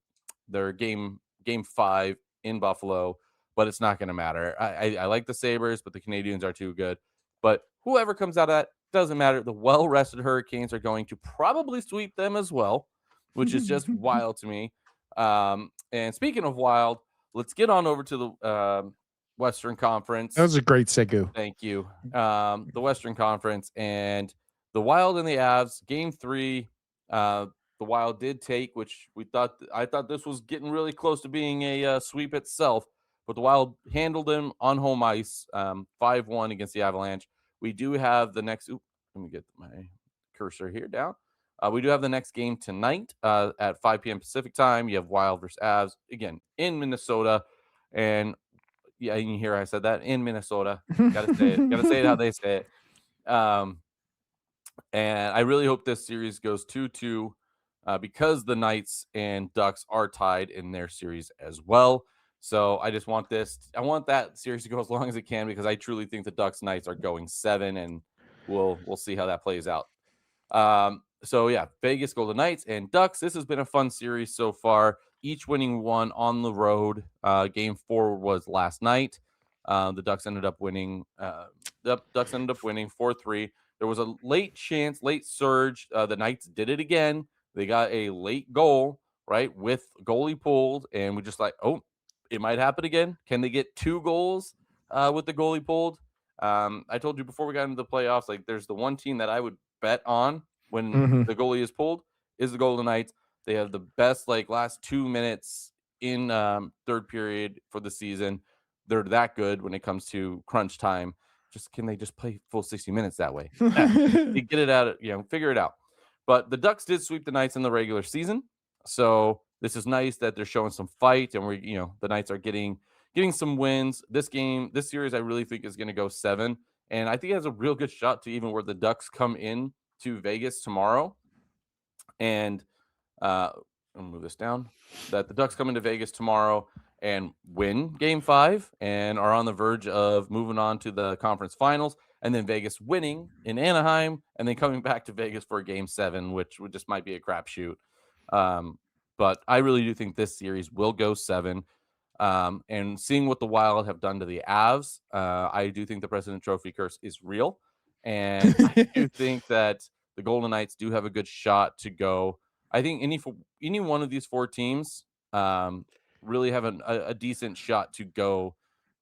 game 5 in Buffalo, but it's not going to matter. I like the Sabres, but the Canadians are too good. But whoever comes out of that doesn't matter. The well-rested Hurricanes are going to probably sweep them as well, which is just wild to me. And speaking of wild, let's get on over to the Western That Conference. was a great Segu. Thank you. The Western Conference and the Wild and the Avs, game 3. The Wild did take, which I thought this was getting really close to being a sweep itself, but the Wild handled them on home ice, 5-1 against the Avalanche. We do have the next. Let me get my cursor here down. We do have the next game tonight at 5 p.m. Pacific time. You have Wild versus Avs again in Minnesota, and yeah, you hear I said that in Minnesota. Got to say it. Got to say it how they say it. And I really hope this series goes 2-2 because the Knights and Ducks are tied in their series as well. So I just want I want that series to go as long as it can because I truly think the Ducks Knights are going 7, and we'll see how that plays out. So yeah, Vegas Golden Knights and Ducks. This has been a fun series so far, each winning one on the road. Game 4 was last night. The Ducks ended up winning. The Ducks ended up winning 4-3. There was a late surge. The Knights did it again. They got a late goal, right, with goalie pulled, and we just like, oh, it might happen again. Can they get 2 goals with the goalie pulled? I told you before we got into the playoffs, like there's the one team that I would bet on when Mhm. the goalie is pulled is the Golden Knights. They have the best like last 2 minutes in third period for the season. They're that good when it comes to crunch time. Just can they just play full 60 minutes that way? Yeah, they get it out, figure it out. But the Ducks did sweep the Knights in the regular season. So this is nice that they're showing some fight and the Knights are getting some wins. This series I really think is going to go 7, and I think it has a real good shot to even where the Ducks come in to Vegas tomorrow. And I'll move this down. That the Ducks come into Vegas tomorrow and win game 5 and are on the verge of moving on to the conference finals, and then Vegas winning in Anaheim and then coming back to Vegas for game 7, which would just might be a crapshoot. But I really do think this series will go 7. And seeing what the Wild have done to the Avs, I do think the President Trophy curse is real. And I do think that the Golden Knights do have a good shot to go. I think any one of these 4 teams really have a decent shot to go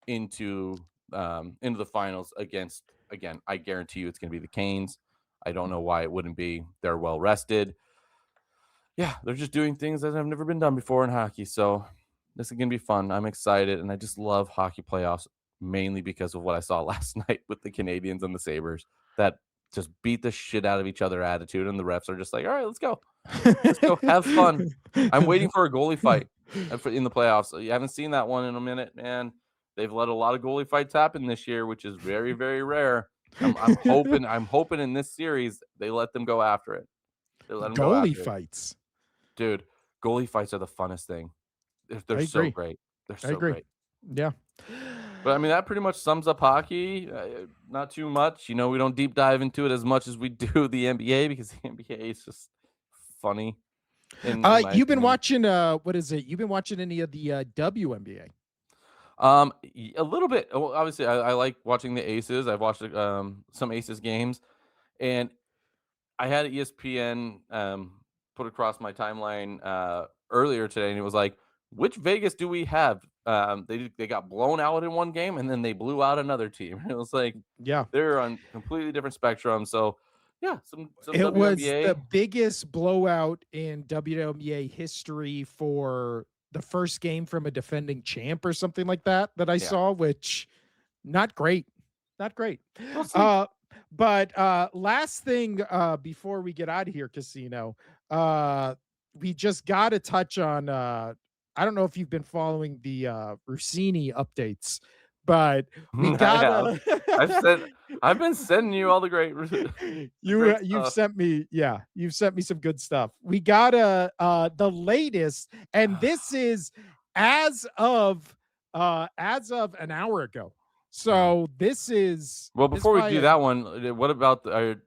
into the finals against, again, I guarantee you it's going to be the Canes. I don't know why it wouldn't be. They're well rested. Yeah, they're just doing things that have never been done before in hockey. So this is going to be fun. I'm excited, and I just love hockey playoffs mainly because of what I saw last night with the Canadians and the Sabres that just beat the shit out of each other attitude, and the refs are just like, all right, let's go. Let's go have fun. I'm waiting for a goalie fight in the playoffs. You haven't seen that one in a minute, man. They've let a lot of goalie fights happen this year, which is very, very rare. I'm hoping in this series they let them go after it. They let him go Goalie after it. fights. Dude, goalie fights are the funnest thing. They're I so agree. great. They're I so agree. great. Yeah. But I mean, that pretty much sums up hockey. Not too much. We don't deep dive into it as much as we do the NBA because the NBA is just funny in my You've been opinion. watching what is it? You've been watching any of the WNBA? A little bit. Well, obviously, I like watching the Aces. I've watched some Aces games, and I had ESPN put across my timeline earlier today, and it was like, which Vegas do we have? They got blown out in one game, and then they blew out another team. It was like Yeah. they're on completely different spectrum. So yeah, some It was the WNBA. biggest blowout in WNBA history for the first game from a defending champ or something like that that I Yeah, saw, which not great. Not great. we'll see. Uh, but last thing before we get out of here, Casino, we just got to touch on I don't know if you've been following the Rossini updates, but we I got have. I've to said I've been sending you all the great, great you've stuff. sent me, yeah, you've sent me some good stuff. We got the latest, and this is as of as of an hour ago. Uh, So well, this before we do probably that one, what about or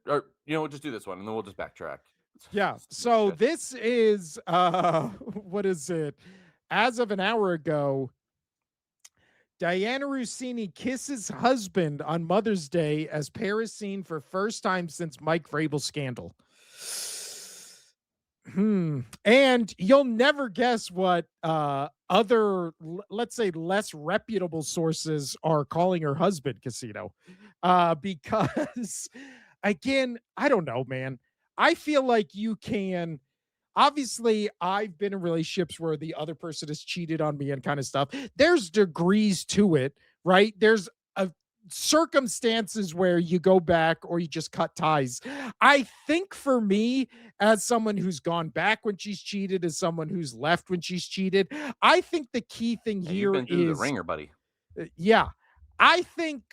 we'll just do this one and then we'll just backtrack. yeah. Just do So shit. this is what is it? As of an hour ago, Diana Rossini kisses husband on Mother's Day as pair is seen for first time since Mike Vrabel scandal. And you'll never guess what other, let's say, less reputable sources are calling her husband, Casino. Because again, I don't know, man. I feel like you can obviously I've been in relationships where the other person has cheated on me and kind of stuff. There's degrees to it, right? There's a circumstances where you go back or you just cut ties. I think for me, as someone who's gone back when she's cheated, as someone who's left when she's cheated, I think the key thing Yeah, you've here been through the is, ringer, buddy. yeah, I think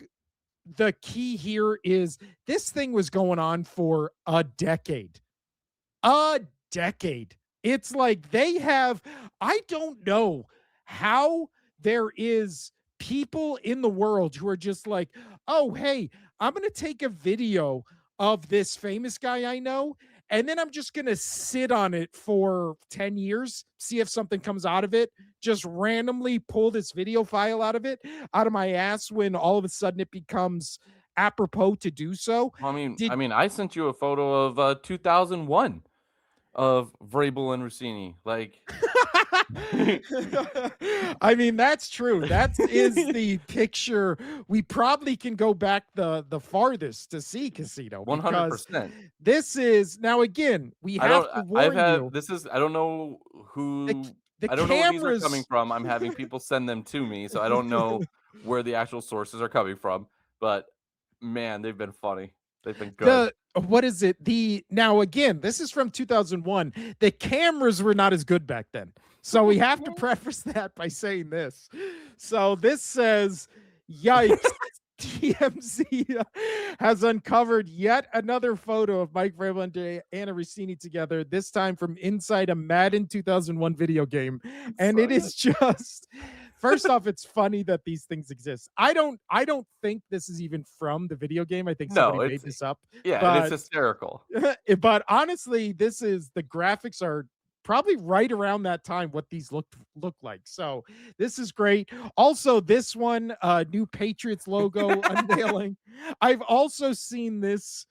the key here is this thing was going on for a decade. It's like they have, I don't know how there is people in the world who are just like, oh, hey, I'm going to take a video of this famous guy I know, and then I'm just going to sit on it for 10 years, see if something comes out of it, just randomly pull this video file out of my ass when all of a sudden it becomes apropos to do so. Well, I Did mean, I sent you a photo of 2001 of Vrabel and Rossini. Like, I mean, that's true. That is the picture. We probably can go back the farthest to see Casino because 100%. this is now again, we I have don't. to I've warn had you. this is. I don't know The who. the I don't know where these are coming cameras from. I'm having people send them to me, so I don't know where the actual sources are coming from. But man, they've been funny. They've been good. the what is it? The now again, this is from 2001. The cameras were not as good back then. So we have to preface that by saying this. So this says, yikes. TMZ has uncovered yet another photo of Mike Vrabel and Anna Rossini together, this time from inside a Madden 2001 video game. And So it good. is just first off, it's funny that these things exist. I don't think this is even from the video game. I think No, somebody it's made this up. yeah, and it's But hysterical. but honestly, this is the graphics are probably right around that time what these look like. So this is great. Also, this one new Patriots logo unveiling. I've also seen this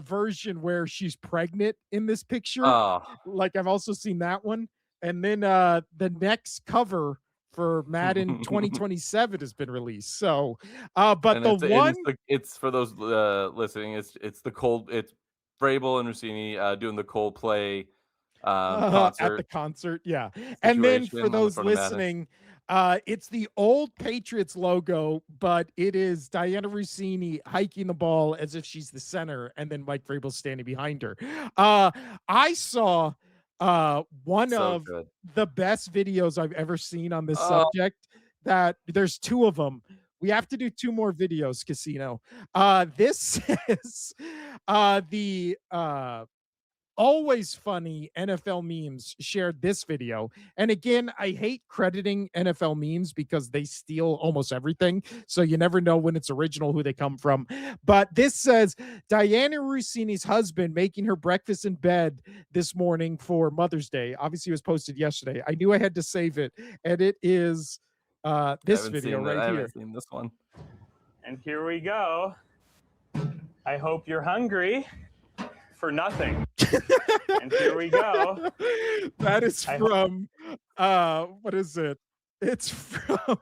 version where she's pregnant in this picture. Oh, Like I've also seen that one. And then the next cover for Madden 2027 has been released. So but and the it's one it's for those listening. It's the cold. It's Vrabel and Rossini doing the Coldplay at the concert concert, yeah. And then for situation on the those front of Madden. listening, it's the old Patriots logo, but it is Diana Rossini hiking the ball as if she's the center, and then Mike Vrabel standing behind her. Uh, I saw one So of good. the best videos I've ever seen on this Oh, subject. That there's two of them. We have to do two more videos, Casino. This is the always funny NFL memes shared this video. And again, I hate crediting NFL memes because they steal almost everything. So you never know when it's original who they come from. But this says Diana Rossini's husband making her breakfast in bed this morning for Mother's Day. Obviously, it was posted yesterday. I knew I had to save it. And it is this video right I here. haven't seen this one. And here we go. I hope you're hungry for nothing. And here we go. That is from what is it? It's from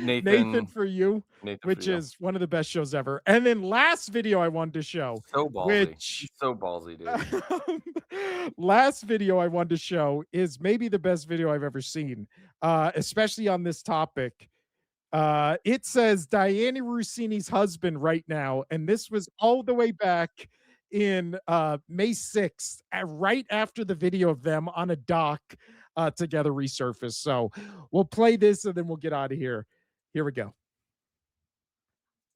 Nathan for You, which is one of the best shows ever. And then last video I wanted to show, so ballsy. He's so ballsy, dude. Last video I wanted to show is maybe the best video I've ever seen, especially on this topic. It says Diana Rossini's husband right now, and this was all the way back in May 6th, right after the video of them on a dock together resurfaced. So we'll play this and then we'll get out of here. Here we go.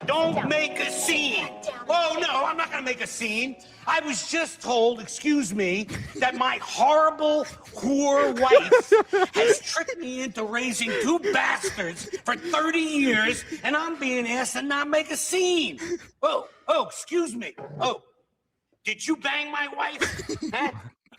Don't make a scene. Oh, no, I'm not going to make a scene. I was just told, excuse me, that my horrible whore wife has tricked me into raising two bastards for 30 years, and I'm being asked to not make a scene. Oh, excuse me. Oh, did you bang my wife? Huh?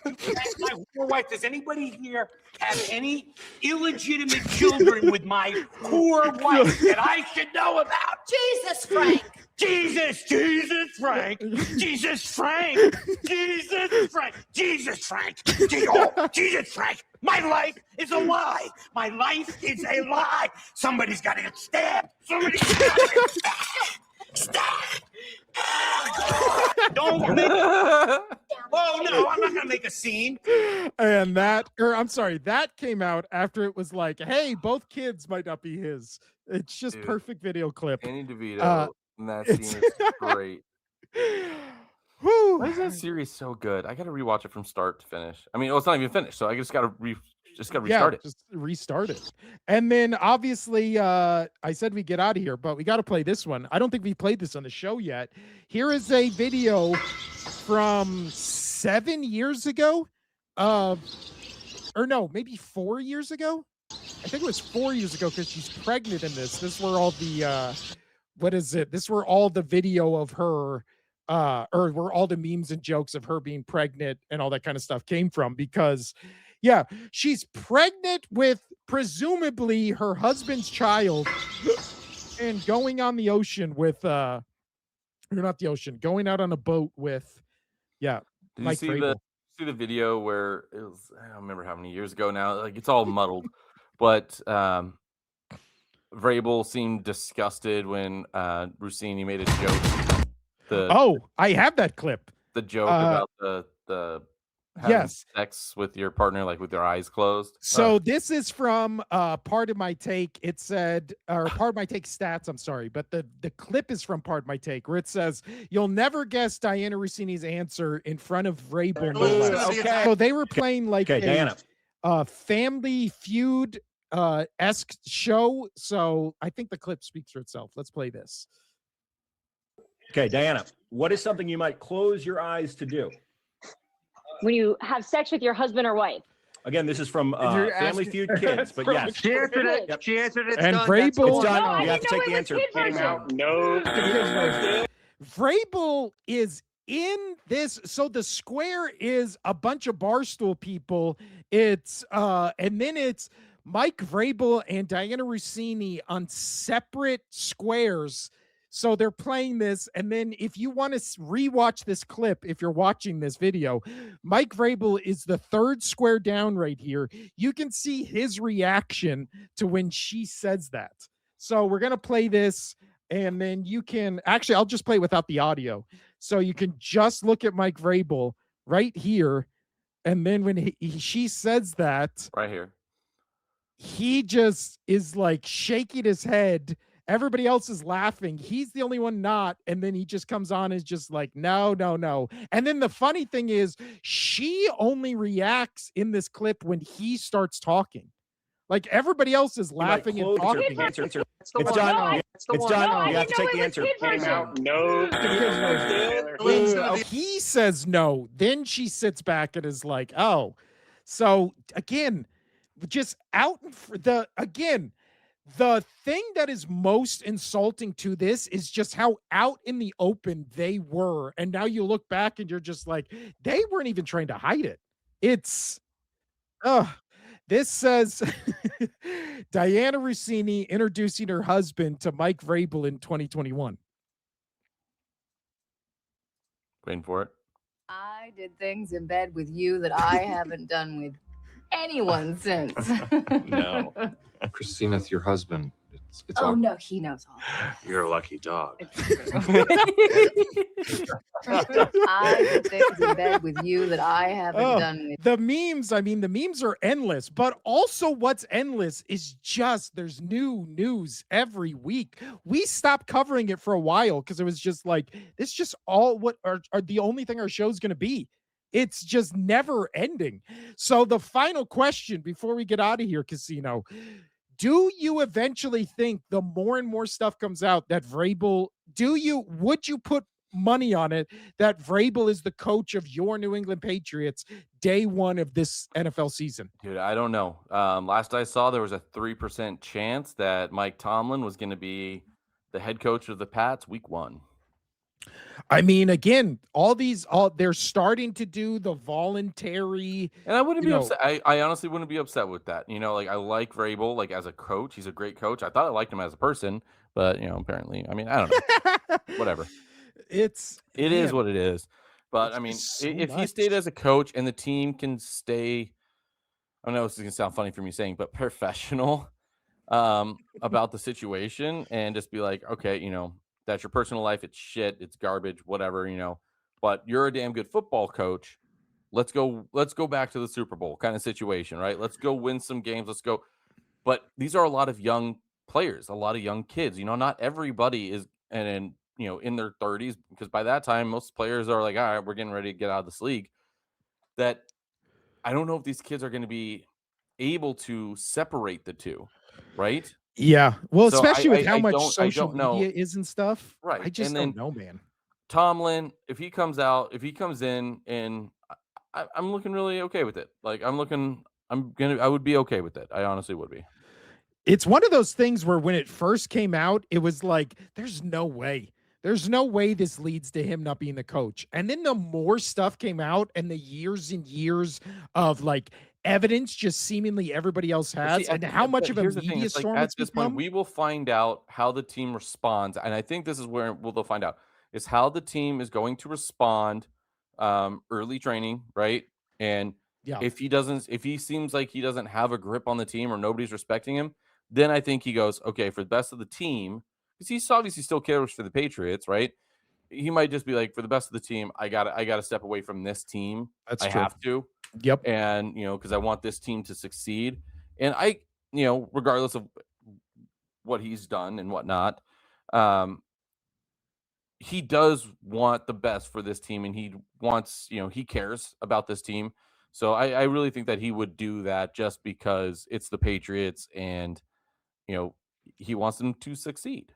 My whore wife. Does anybody here have any illegitimate children with my whore wife that I should know about? Jesus, Frank. Jesus Frank. Jesus Frank. Jesus Frank. Jesus Frank. Jesus Frank. My life is a lie. My life is a lie. Somebody's got to get stabbed. Somebody's got to get stabbed. Don't make Oh no, I'm not gonna make a scene. And that came out after it was like, hey, both kids might not be his. It's just perfect video clip. Danny DeVito in that scene is great. Why is that series so good? I gotta rewatch it from start to finish. I mean, it's not even finished, so I just gotta restart it. Just restart it. And then obviously I said we get out of here, but we got to play this one. I don't think we played this on the show yet. Here is a video from 7 years ago. Or no, maybe 4 years ago. I think it was 4 years ago because she's pregnant in this. This were all the This were all the video of her or where all the memes and jokes of her being pregnant and all that kind of stuff came from, because yeah, she's pregnant with presumably her husband's child and going on the ocean with or not the ocean, going out on a boat with Mike Vrabel. See the video where it was, I don't remember how many years ago now, like it's all muddled, but Vrabel seemed disgusted when Rossini made a joke. I have that clip. The joke about the having sex with your partner, like with your eyes closed. So this is from Part of My Take. It said, or Part of My Take stats, I'm sorry, but the clip is from Part of My Take, where it says, you'll never guess Diana Rossini's answer in front of Vrabel. Okay. So they were playing like a Family Feud esque show. So I think the clip speaks for itself. Let's play this. Okay, Diana, what is something you might close your eyes to do? When you have sex with your husband or wife. Again, this is from Family Feud Kids, but yes. She answered it. She answered it. And Vrabel, it's done. You have to take the answer. No. Vrabel is in this. So the square is a bunch of Barstool people. It's and then it's Mike Vrabel and Diana Rossini on separate squares. So they're playing this, and then if you want to rewatch this clip, if you're watching this video, Mike Vrabel is the third square down right here. You can see his reaction to when she says that. So we're going to play this, and then you can actually, I'll just play without the audio. So you can just look at Mike Vrabel right here. And then when she says that right here, he just is like shaking his head. Everybody else is laughing. He's the only one not. And then he just comes on and is just like, no. And then the funny thing is, she only reacts in this clip when he starts talking. Like everybody else is laughing and talking. It's one. done. No, I- It's done. No, I You have didn't to know take it the was answer. kid Came version. out no. He says no. Then she sits back and is like, "Oh." So again, just out the thing that is most insulting to this is just how out in the open they were. And now you look back and you're just like, they weren't even trying to hide it. It's this says Diana Rossini introducing her husband to Mike Vrabel in 2021. Waiting for it. I did things in bed with you that I haven't done with anyone since. No. Christina's your husband. It's Oh all no, he knows all. You're a lucky dog. I did things in bed with you that I haven't done with. The memes, I mean, the memes are endless, but also what's endless is just there's new news every week. We stopped covering it for a while because it was just like, this just all what are the only thing our show's going to be. It's just never ending. So the final question before we get out of here, Casino, do you eventually think the more and more stuff comes out that Vrabel, would you put money on it that Vrabel is the coach of your New England Patriots day one of this NFL season? Dude, I don't know. Last I saw, there was a 3% chance that Mike Tomlin was going to be the head coach of the Pats week 1. I mean, again, they're starting to do the voluntary. And I wouldn't be upset. I honestly wouldn't be upset with that. Like I like Vrabel, like as a coach, he's a great coach. I thought I liked him as a person, but apparently, I mean, I don't know. Whatever. It is what it is. But I mean, so if he much. stayed as a coach and the team can stay, I know this is gonna sound funny for me saying, but professional about the situation and just be like, okay, that's your personal life. It's shit. It's garbage, whatever, but you're a damn good football coach. Let's go back to the Super Bowl kind of situation, right? Let's go win some games. Let's go. But these are a lot of young players, a lot of young kids. Not everybody is in their 30s, because by that time, most players are like, all right, we're getting ready to get out of this league. That I don't know if these kids are going to be able to separate the two, right? Yeah. Well, So especially with how I much don't- I social don't know. media is and stuff. Right. I just And don't then know, man. Tomlin, if he comes in, and I'm looking really okay with it. Like I would be okay with it. I honestly would be. It's one of those things where when it first came out, it was like, there's no way. There's no way this leads to him not being the coach. And then the more stuff came out and the years and years of like evidence just seemingly everybody else has, See, and how much of a here's the thing, media it's like, storm at it's this become. point, we will find out how the team responds, and I think this is where they'll find out is how the team is going to respond early training, right? And Yeah. if he seems like he doesn't have a grip on the team or nobody's respecting him, then I think he goes, okay, for the best of the team, because he's obviously still cares for the Patriots, right? He might just be like, for the best of the team, I gotta step away from this team. That's I true. have to. Yep. And because I want this team to succeed. And regardless of what he's done and whatnot, he does want the best for this team, and he wants, he cares about this team. So I really think that he would do that just because it's the Patriots, and he wants them to succeed.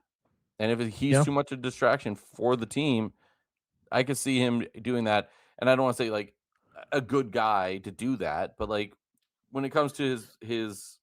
And if he's too much of a distraction for the team, I could see him doing that. And I don't want to say like a good guy to do that, but like when it comes to his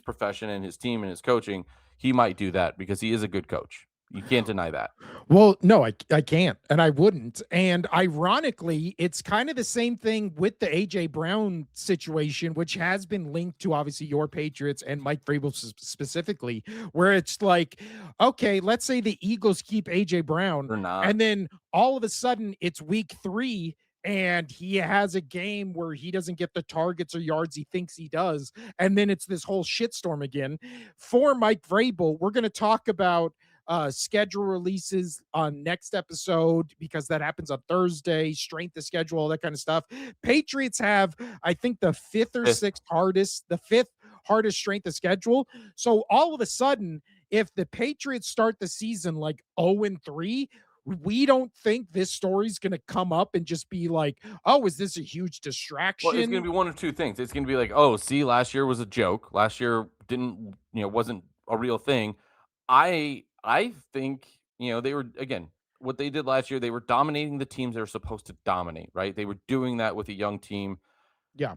profession and his team and his coaching, he might do that because he is a good coach. You can't deny that. Well, no, I can't, and I wouldn't. And ironically, it's kind of the same thing with the AJ Brown situation, which has been linked to obviously your Patriots and Mike Vrabel specifically, where it's like, okay, let's say the Eagles keep AJ Brown, Or not. and then all of a sudden it's week 3 and he has a game where he doesn't get the targets or yards he thinks he does, and then it's this whole shitstorm again. For Mike Vrabel, we're going to talk about schedule releases on next episode because that happens on Thursday, strength of schedule, all that kind of stuff. Patriots have, I think, the fifth hardest strength of schedule. So all of a sudden, if the Patriots start the season like 0-3, we don't think this story's going to come up and just be like, oh, is this a huge distraction? Well, it's going to be one of two things. It's going to be like, oh, see, last year was a joke. Last year wasn't a real thing. I think, they were, again, what they did last year, they were dominating the teams they were supposed to dominate, right? They were doing that with a young team. Yeah.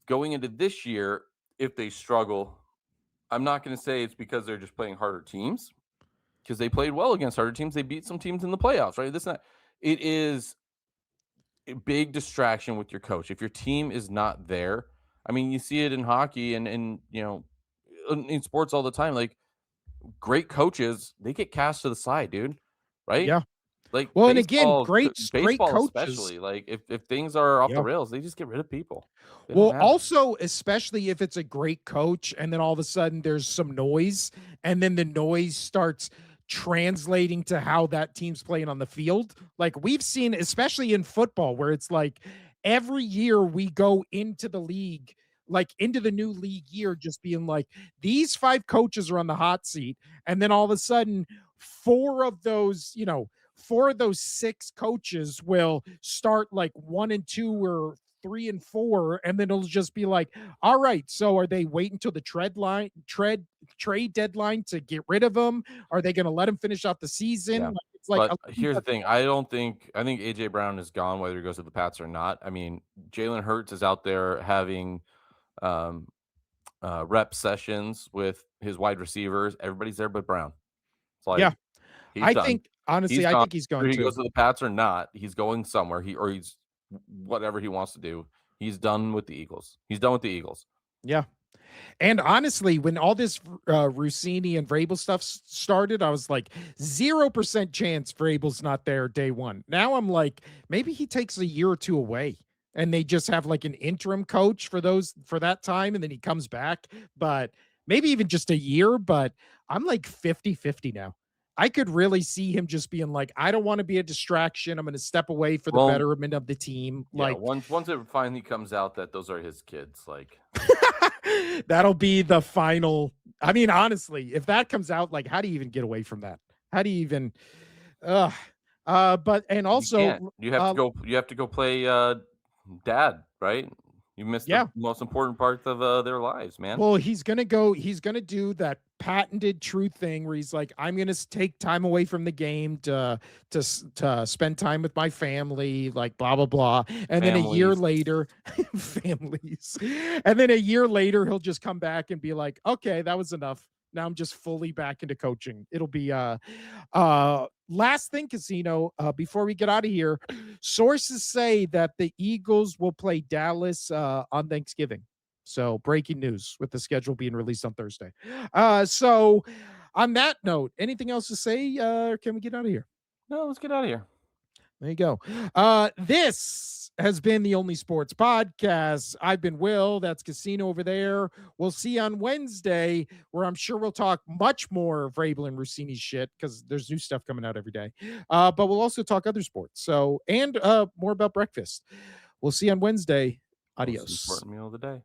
Going into this year, if they struggle, I'm not going to say it's because they're just playing harder teams, because they played well against harder teams. They beat some teams in the playoffs, right? It is a big distraction with your coach. If your team is not there, I mean, you see it in hockey and in sports all the time. Like, great coaches, they get cast to the side, dude. Right? Yeah. Like Well, and again, great baseball coaches. especially. Like, if things are off the Yeah. rails, they just get rid of people. They don't Well, matter. also, especially if it's a great coach and then all of a sudden there's some noise and then the noise starts translating to how that team's playing on the field. Like we've seen, especially in football, where it's like every year we go into the league, like into the new league year, just being like, these 5 coaches are on the hot seat. And then all of a sudden, 4 of those, 6 coaches will start like 1 and 2 or 3 and 4, and then it'll just be like, all right, so are they waiting until the trade deadline to get rid of them? Are they going to let him finish out the season? Yeah. Like, it's like But here's the thing. I think AJ Brown is gone, whether he goes to the Pats or not. I mean, Jalen Hurts is out there having rep sessions with his wide receivers. Everybody's there but Brown. It's like, yeah, he's I done. think honestly, He's I gone. think he's Whether going he to. goes to the Pats or not, he's going somewhere. He's whatever he wants to do. He's done with the Eagles. He's done with the Eagles. Yeah. And honestly, when all this Rossini and Vrabel stuff started, I was like 0% chance Vrabel's not there day one. Now I'm like, maybe he takes a year or 2 away and they just have like an interim coach for that time. And then he comes back, but maybe even just a year, but I'm like 50-50 now. I could really see him just being like, I don't want to be a distraction. I'm going to step away for the Well, betterment of the team. Yeah, Like, once it finally comes out that those are his kids, like, that'll be the final. I mean, honestly, if that comes out, like, how do you even get away from that? How do you even but and also you can't. You have to go play dad, right? You missed Yeah. the most important part of their lives, man. well, he's gonna do that patented truth thing where he's like, I'm gonna take time away from the game to spend time with my family, like blah blah blah. And then a year Families. later, families. And then a year later, he'll just come back and be like, okay, that was enough. Now I'm just fully back into coaching. It'll be last thing, Casino, before we get out of here. Sources say that the Eagles will play Dallas on Thanksgiving. So breaking news with the schedule being released on Thursday. So on that note, anything else to say? Or can we get out of here? No, let's get out of here. There you go. This has been the Only Sports Podcast. I've been Will. That's Casino over there. We'll see you on Wednesday, where I'm sure we'll talk much more of Vrabel and Rossini's shit because there's new stuff coming out every day. But we'll also talk other sports. So and more about breakfast. We'll see you on Wednesday. Most Adios. important meal of the day.